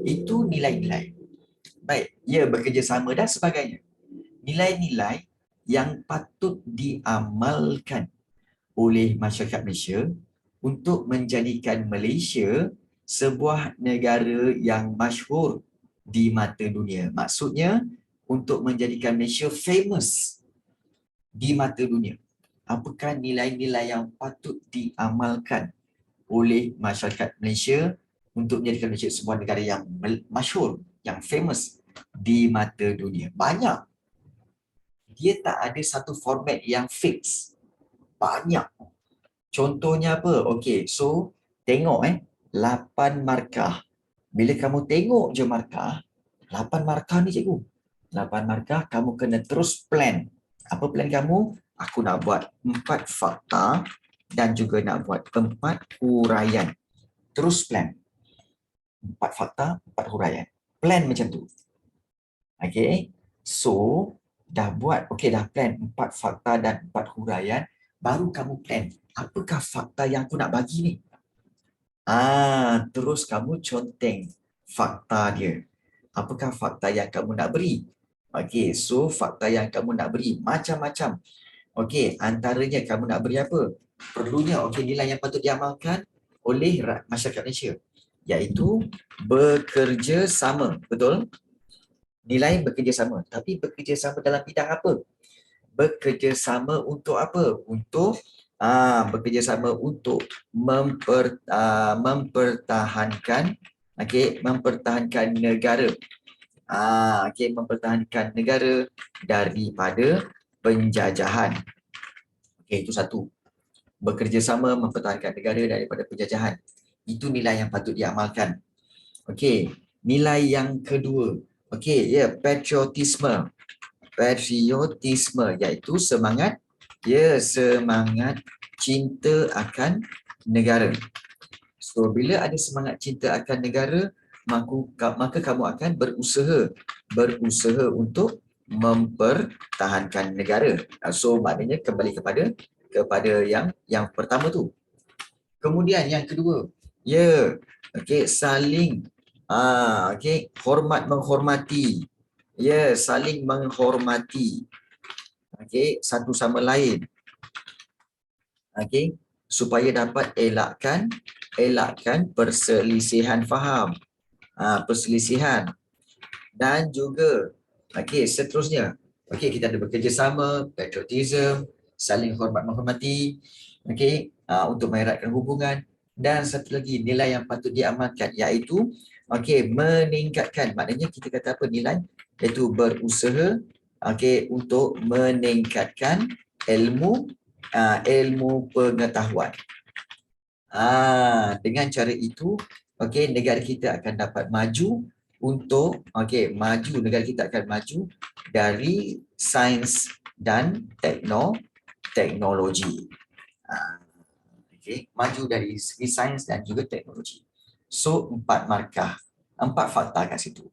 Itu nilai-nilai. Baik, ia bekerjasama dan sebagainya. Nilai-nilai yang patut diamalkan oleh masyarakat Malaysia untuk menjadikan Malaysia sebuah negara yang masyhur di mata dunia. Maksudnya untuk menjadikan Malaysia famous di mata dunia. Apakah nilai-nilai yang patut diamalkan oleh masyarakat Malaysia untuk menjadikan Malaysia sebuah negara yang masyhur, yang famous di mata dunia? Banyak. Dia tak ada satu format yang fix. Banyak. Contohnya apa? Okey, so tengok 8 markah. Bila kamu tengok je markah, 8 markah ni cikgu. 8 markah, kamu kena terus plan. Apa plan kamu? Aku nak buat 4 fakta dan juga nak buat 4 huraian. Terus plan. 4 fakta, 4 huraian. Plan macam tu. Okay. So, dah buat, dah plan 4 fakta dan 4 huraian, baru kamu plan, apakah fakta yang aku nak bagi ni? Terus kamu conteng fakta dia. Apakah fakta yang kamu nak beri? Okey, so fakta yang kamu nak beri macam-macam. Okey, antaranya kamu nak beri apa? Perlunya, nilai yang patut diamalkan oleh masyarakat Malaysia, iaitu bekerjasama. Betul? Nilai bekerjasama. Tapi bekerjasama dalam bidang apa? Bekerjasama untuk apa? Untuk bekerjasama untuk mempertahankan mempertahankan negara. Mempertahankan negara daripada penjajahan. Itu satu. Bekerjasama mempertahankan negara daripada penjajahan. Itu nilai yang patut diamalkan. Nilai yang kedua. Patriotisme. Patriotisme iaitu semangat semangat cinta akan negara. So bila ada semangat cinta akan negara, maka kamu akan berusaha untuk mempertahankan negara. So maknanya kembali kepada yang pertama tu. Kemudian yang kedua, saling hormat menghormati. Saling menghormati. Satu sama lain. Supaya dapat elakkan perselisihan faham. Perselisihan. Dan juga seterusnya. Kita ada bekerjasama, patriotism, saling hormat menghormati, untuk mengeratkan hubungan. Dan satu lagi nilai yang patut diamalkan, iaitu meningkatkan. Maknanya kita kata apa nilai? Iaitu berusaha untuk meningkatkan ilmu pengetahuan. Dengan cara itu, negara kita akan dapat maju negara kita akan maju dari sains dan teknologi. Maju dari segi sains dan juga teknologi. So 4 markah, 4 fakta kat situ.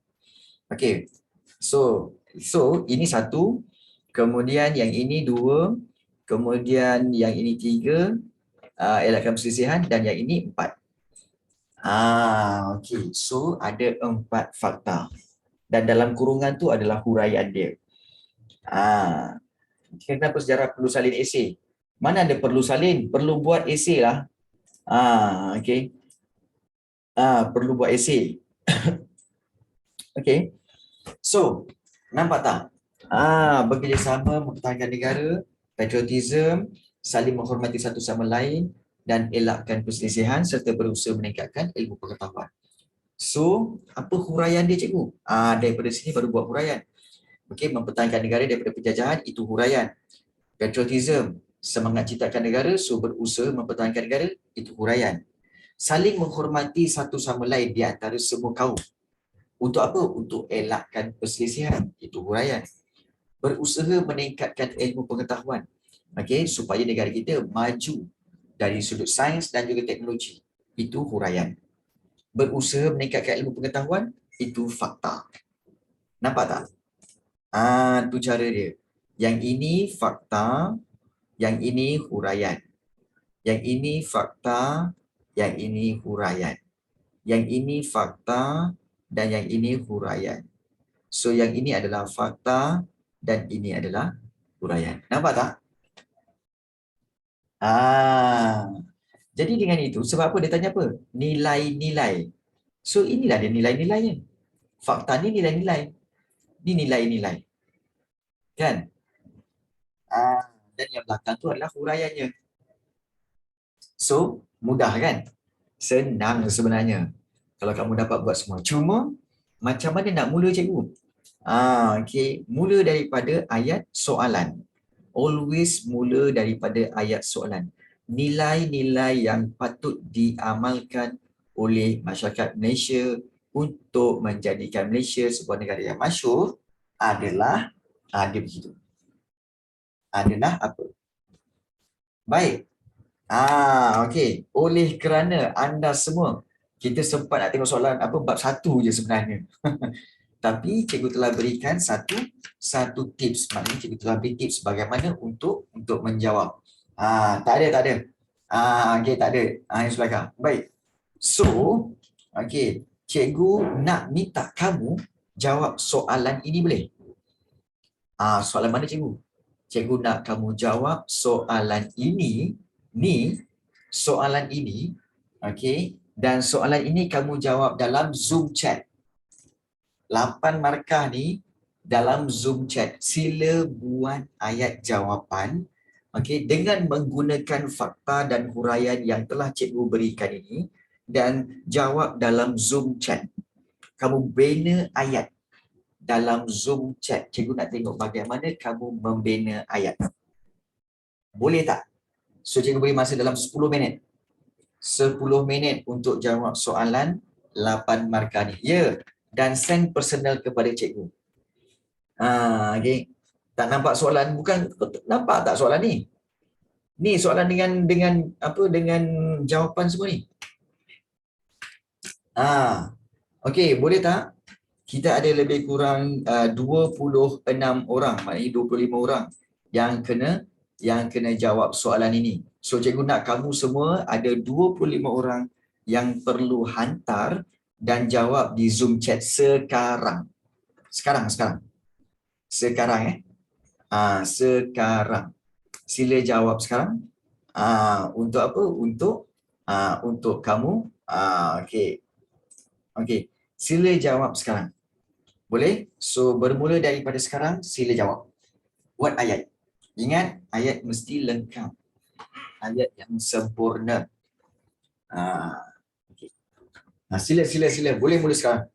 So ini 1, kemudian yang ini 2, kemudian yang ini 3, elakkan perselisihan, dan yang ini 4. So ada 4 fakta. Dan dalam kurungan tu adalah huraian dia. Kenapa sejarah perlu salin esei? Mana ada perlu salin? Perlu buat esei lah. Perlu buat esei. So, nampak tak? Bekerjasama mempertahankan negara, patriotism, saling menghormati satu sama lain, dan elakkan perselisihan serta berusaha meningkatkan ilmu pengetahuan. So, apa huraian dia cikgu? Daripada sini baru buat huraian. Mempertahankan negara daripada penjajahan, itu huraian. Patriotism, semangat cinta akan negara, so berusaha mempertahankan negara, itu huraian. Saling menghormati satu sama lain di antara semua kaum. Untuk apa? Untuk elakkan perselisihan, itu huraian. Berusaha meningkatkan ilmu pengetahuan, supaya negara kita maju dari sudut sains dan juga teknologi, itu huraian. Berusaha meningkatkan ilmu pengetahuan, itu fakta. Nampak tak? Itu cara dia. Yang ini fakta, yang ini huraian. Yang ini fakta, yang ini huraian. Yang ini fakta, dan yang ini huraian. So yang ini adalah fakta dan ini adalah huraian. Nampak tak? Jadi dengan itu, sebab apa dia tanya apa? Nilai-nilai. So inilah dia nilai-nilainya. Fakta ni nilai-nilai. Ni nilai-nilai. Kan? Dan yang belakang tu adalah huraiannya. So, mudah kan? Senang sebenarnya. Kalau kamu dapat buat semua. Cuma, macam mana nak mula cikgu? Okay. Mula daripada ayat soalan. Always mula daripada ayat soalan. Nilai-nilai yang patut diamalkan oleh masyarakat Malaysia untuk menjadikan Malaysia sebuah negara yang masyhur adalah ada begitu. Adalah apa? Baik. Okey. Oleh kerana anda semua, kita sempat nak tengok soalan apa bab 1 je sebenarnya. Tapi cikgu telah berikan satu tips. Maknanya cikgu telah beri tips bagaimana untuk menjawab. Tak ada. Okey, tak ada. Yang sebelah. Baik. So, okey, cikgu nak minta kamu jawab soalan ini boleh? Soalan mana cikgu? Cikgu nak kamu jawab soalan ini, soalan ini, okey, dan soalan ini kamu jawab dalam Zoom chat. 8 markah ni dalam Zoom chat. Sila buat ayat jawapan, okey, dengan menggunakan fakta dan huraian yang telah cikgu berikan ini dan jawab dalam Zoom chat. Kamu bina ayat dalam Zoom chat. Cikgu nak tengok bagaimana kamu membina ayat. Boleh tak? So, cikgu beri masa dalam 10 minit. 10 minit untuk jawab soalan 8 markah ni. Ya, dan send personal kepada cikgu. Okay. Tak nampak soalan? Bukan, nampak tak soalan ni? Ni soalan dengan jawapan semua ni. Okey, boleh tak? Kita ada lebih kurang 26 orang, maknanya 25 orang yang kena jawab soalan ini. So cikgu nak kamu semua ada 25 orang yang perlu hantar dan jawab di Zoom chat sekarang. Sekarang. Sekarang sekarang. Sila jawab sekarang. Untuk apa? Untuk kamu. Okey. Sila jawab sekarang. Boleh? So bermula daripada sekarang, sila jawab. Buat ayat. Ingat, ayat mesti lengkap. Ayat yang sempurna. Okay. Sila. Boleh mula sekarang.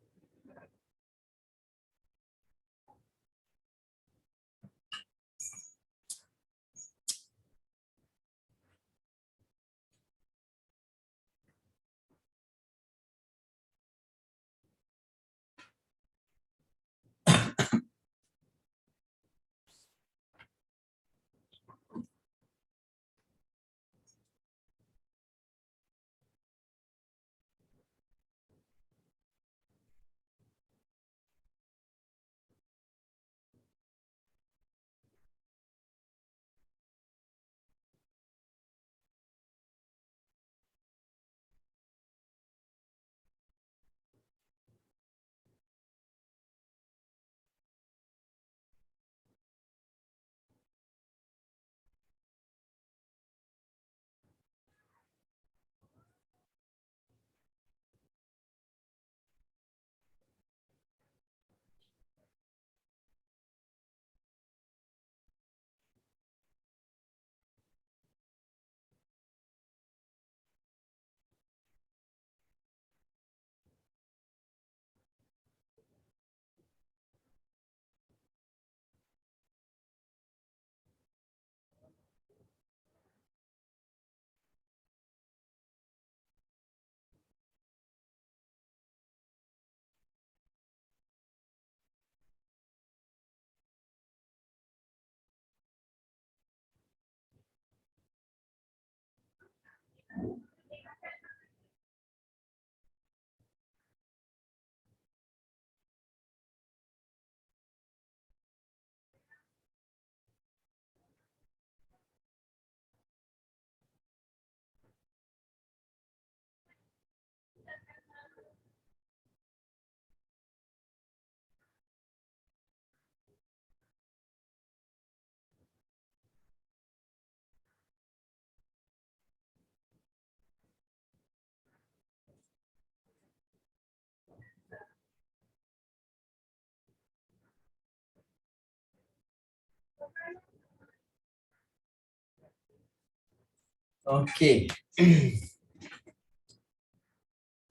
Okey.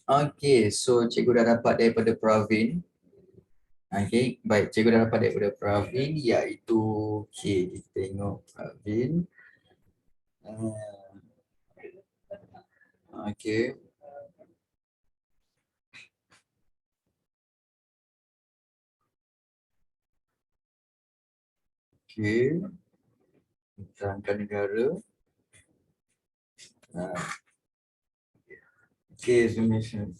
Okey, so cikgu dah dapat daripada Pravin. Okey, baik, cikgu dah dapat daripada Pravin iaitu okey, kita tengok Pravin. Okey. Okey. Terangkan negara. Okey, submission.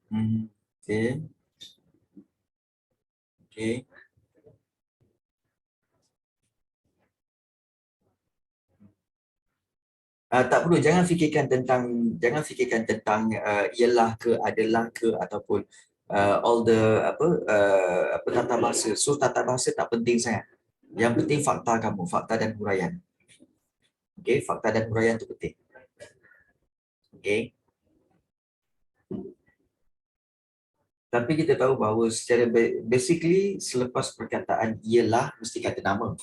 Okey. Okey. Tak perlu, jangan fikirkan tentang ialah ke, adalah ke, ataupun all the apa tata bahasa. So tata bahasa tak penting sangat. Yang penting fakta kamu, fakta dan huraian. Okey, fakta dan huraian tu penting. Okey. Tapi kita tahu bahawa secara basically selepas perkataan ialah mesti kata nama.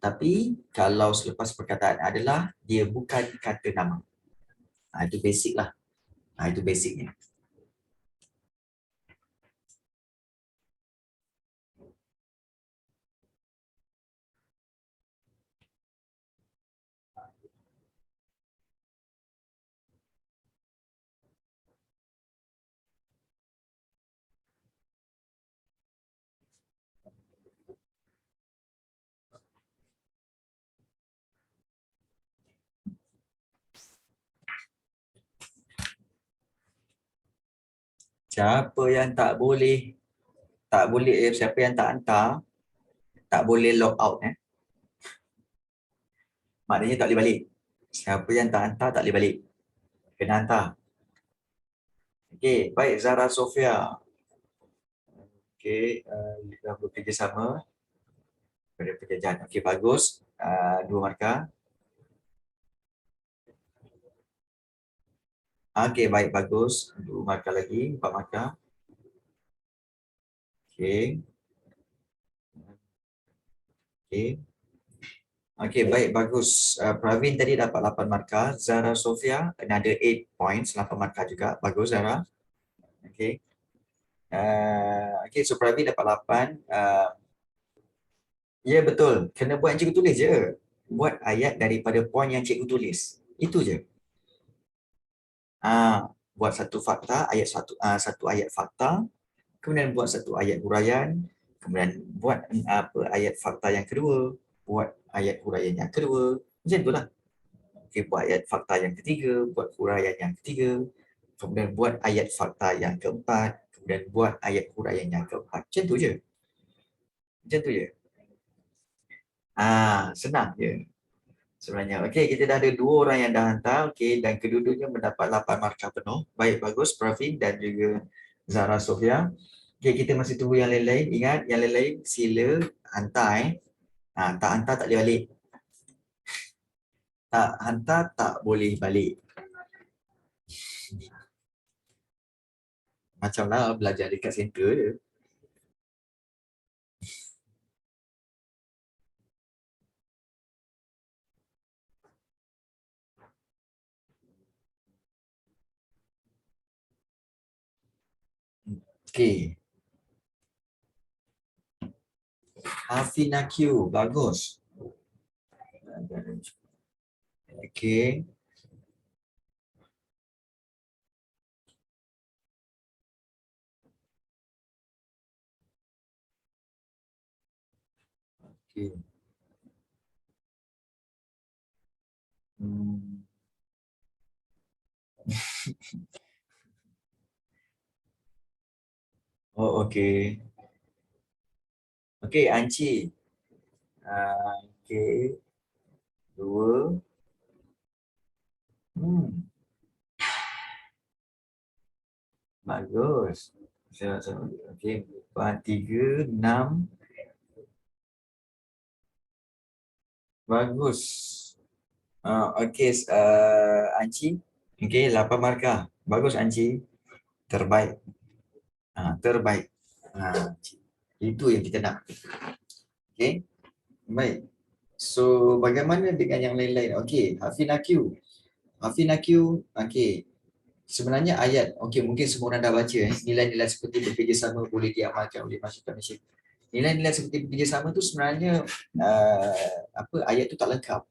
Tapi kalau selepas perkataan adalah, dia bukan kata nama. Itu basic lah. Itu basicnya. Siapa yang tak boleh, siapa yang tak hantar, tak boleh log out. Maknanya tak boleh balik. Siapa yang tak hantar, tak boleh balik. Kena hantar. Okey, baik Zara Sofia. Okey, kita bekerjasama pada pekerjaan. Okey, bagus. 2 markah. Okey, baik, bagus. 2 markah lagi, 4 markah. Okey. Okey. Okey, baik, bagus. Pravin tadi dapat 8 markah. Zara Sofia, another 8 points, 8 markah juga. Bagus, Zara. Okey. Okey, so Pravin dapat 8. Ya, betul. Kena buat yang cikgu tulis je. Buat ayat daripada poin yang cikgu tulis. Itu je. Buat satu fakta, satu ayat fakta, kemudian buat satu ayat huraian, kemudian buat ayat fakta yang kedua, buat ayat huraian yang kedua. Macam itulah. Okey, buat ayat fakta yang ketiga, buat huraian yang ketiga, kemudian buat ayat fakta yang keempat, kemudian buat ayat huraian yang keempat. Macam tu je. Macam tu je. Senang je sebenarnya. Okey, kita dah ada 2 orang yang dah hantar. Okey, dan kedua-duanya mendapat 8 markah penuh. Baik, bagus Pravin dan juga Zara Sofia. Okey, kita masih tunggu yang lain-lain. Ingat, yang lain-lain sila hantar. Tak hantar tak boleh balik. Tak hantar tak boleh balik. Macamlah belajar dekat center je. Okey. Hafina Q, bagus. Okey. Okey. Oh, okey. Okey, Anci. Okey. 2. Bagus. Okey, 4, 3, 6. Bagus. Okey, Anci. Okey, 8 markah. Bagus, Anci. Terbaik. Terbaik. Itu yang kita nak. Okay. Baik. So bagaimana dengan yang lain-lain? Okey, Hafin Aq. Hafin Aq, okey. Sebenarnya ayat, okey mungkin semua orang dah baca nilai-nilai seperti bekerjasama boleh diamalkan oleh masyarakat Malaysia. Nilai-nilai seperti bekerjasama tu sebenarnya ayat tu tak lengkap.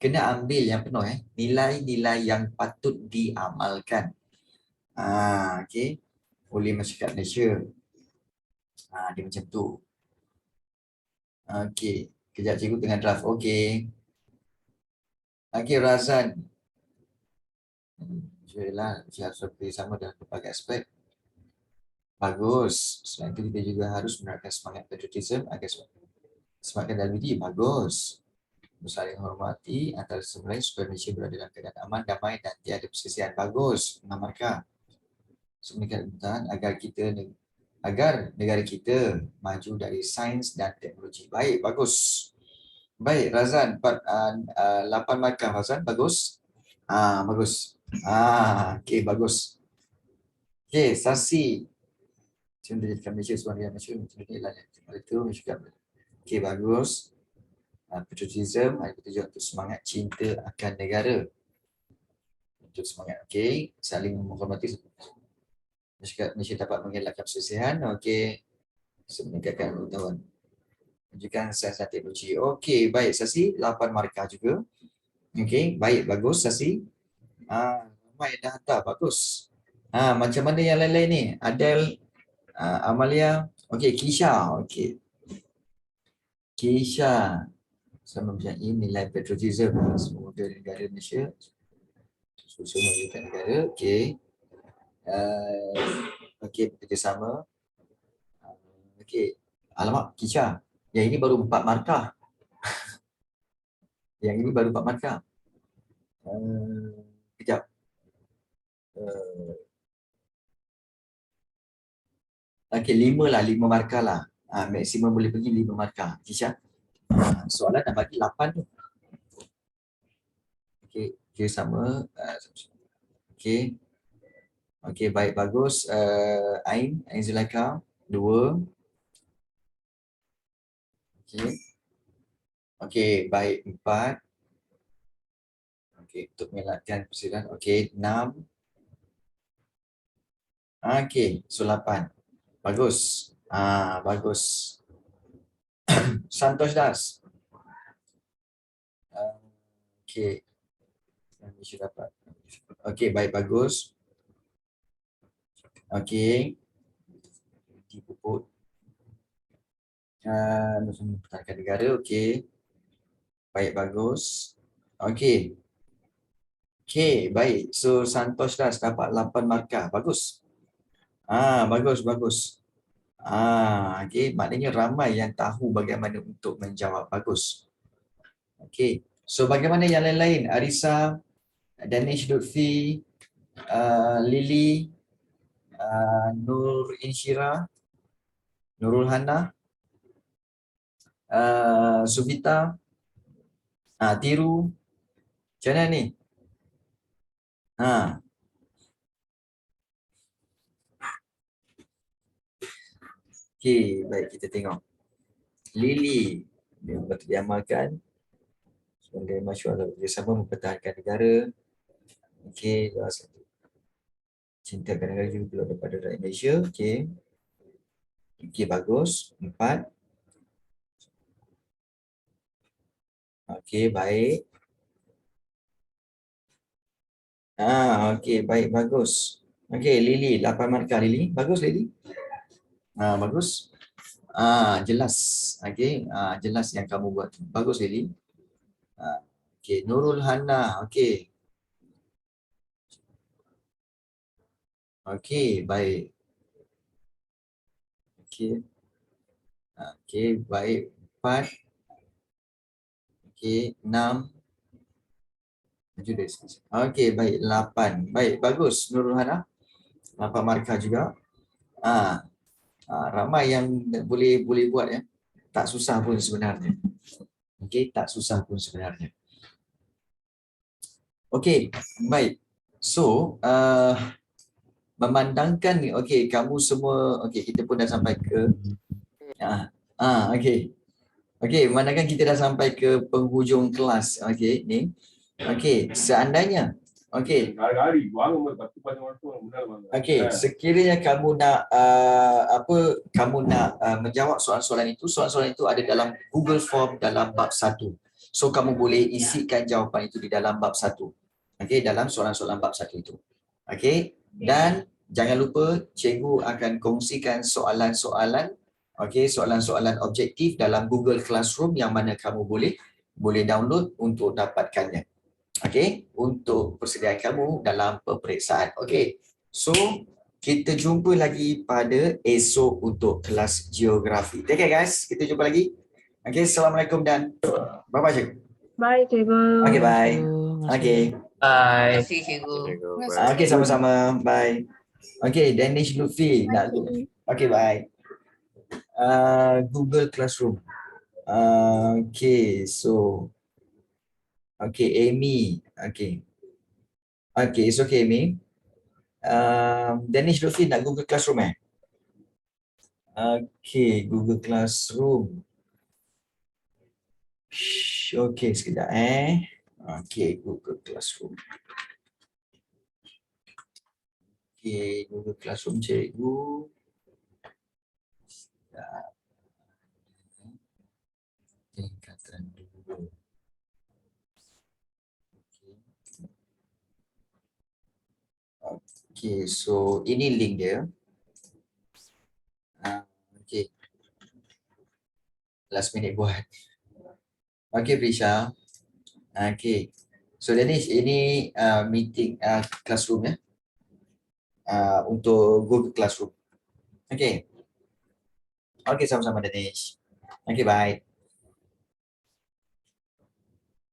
Kena ambil yang penuh nilai-nilai yang patut diamalkan. Okey. Oleh masyarakat Malaysia. Dia macam tu. Okey. Kejap cikgu tengah draft. Okey. Okey Razan. Jelah, harus bekerja sama dalam berbagai aspek. Bagus. Selain itu kita juga harus menerapkan semangat patriotism agar semangat dalam diri. Bagus. Bersaling hormati antara semua lain supaya Malaysia berada dalam keadaan aman, damai dan tiada perselisihan. Bagus. 6 markah. Semangat agar negara kita maju dari sains dan teknologi. Baik, bagus. Baik, Razan, 8 markah Razan, bagus. Bagus. Okey, bagus. Okey, Sasi. Cuma jadikan Malaysia sebagai Malaysia itu juga. Okey, bagus. Patriotism, kita untuk semangat cinta akan negara. Untuk semangat, okey. Saling menghormati. Malaysia dapat mengelakkan perselisihan. Okey. Meningkatkan pengetahuan. Menunjukkan sains dan teknologi. Okey, baik Sasi, 8 markah juga. Okey, baik, bagus Sasi. Ramai dah hantar, bagus. Macam mana yang lain-lain ni? Adel, Amalia, okey, Kisha, okey. Kisha sama mempunyai nilai patriotism semoga negara Malaysia susung mewujudkan negara. Okey. Okey, bekerjasama. Okey. Alamak, Kisha. Yang ini baru 4 markah. Yang ini baru 4 markah. Kejap. Okey, 5 lah, 5 markah lah. Maksimum boleh pergi 5 markah. Kisha. Soalan dah bagi 8 tu. Okey, sama. Okey. Okey, baik, bagus. Ain Zulaikha, 2. Okey. Okey, baik, 4. Okey, untuk mengelakkan perselisihan. Okey, 6. Okey, so 8. Bagus. Bagus. Santosh Das. Okey. Mesti dapat. Okey, baik, bagus. Okey. Dipuput. Pertahankan negara. Okey. Baik, bagus. Okey. Okey, baik. So Santosh Das dapat 8 markah. Bagus. Bagus, bagus. Okey, maknanya ramai yang tahu bagaimana untuk menjawab. Bagus. Okey. So bagaimana yang lain-lain? Arisa, Danish Lutfi, Lily, Nur Insyira, Nurul Hana, Suvita, Tiru. Macam mana ni? Okey, baik, kita tengok. Lily, dia patut diamalkan. Sebagai masyarakat bersama mempertahankan negara. Okey, cintakan negara juga keluar daripada rakyat Malaysia. Okey. Okey, bagus. 4. Okey, baik. Okey, baik, bagus. Okey, Lily, 8 markah Lily. Bagus Lily. Bagus. Jelas. Okey, jelas yang kamu buat. Bagus Lily. Okey, Nurul Hana. Okey. Okey, baik. Okey. Okey, baik. 4. Okey, 6. Okey, baik. 8. Baik, bagus Nurul Hana. 8 markah juga. Ramai yang boleh buat ya. Tak susah pun sebenarnya. Okey, tak susah pun sebenarnya. Okey, baik. So, memandangkan ni, okey, kamu semua, okey, kita pun dah sampai ke okey. Okey, manakah kita dah sampai ke penghujung kelas. Okey, ni. Okey, seandainya. Okey. Okey, sekiranya kamu nak menjawab soalan-soalan itu ada dalam Google Form dalam bab 1. So kamu boleh isikan jawapan itu di dalam bab 1. Okey, dalam soalan-soalan bab 1 itu. Okey, dan jangan lupa cikgu akan kongsikan soalan-soalan, okey, soalan-soalan objektif dalam Google Classroom yang mana kamu boleh download untuk dapatkannya. Okey, untuk persediaan kamu dalam peperiksaan. Okey. So, kita jumpa lagi pada esok untuk kelas geografi. Take care guys. Kita jumpa lagi. Okey, Assalamualaikum dan bye-bye cikgu. Bye, cikgu. Okey, bye. Okey. Bye. Terima kasih cikgu. Okey, sama-sama. Bye. Okey, Danish Lutfi. Okey, bye. Google Classroom. Okay, so Amy. Okay, it's okay, Amy. Danish Lutfi nak Google Classroom Okay, Google Classroom. Okay, sekejap Okay, Google Classroom. Okay, Google Classroom cikgu. Sekejap. Tingkatan 2. Okay, so ini link dia. Okay. Last minute buat. Okay, Prisha. Okay. So Danish, ini meeting classroom ya. Untuk Google Classroom. Okay. Okay, sama-sama Danish. Okay, bye.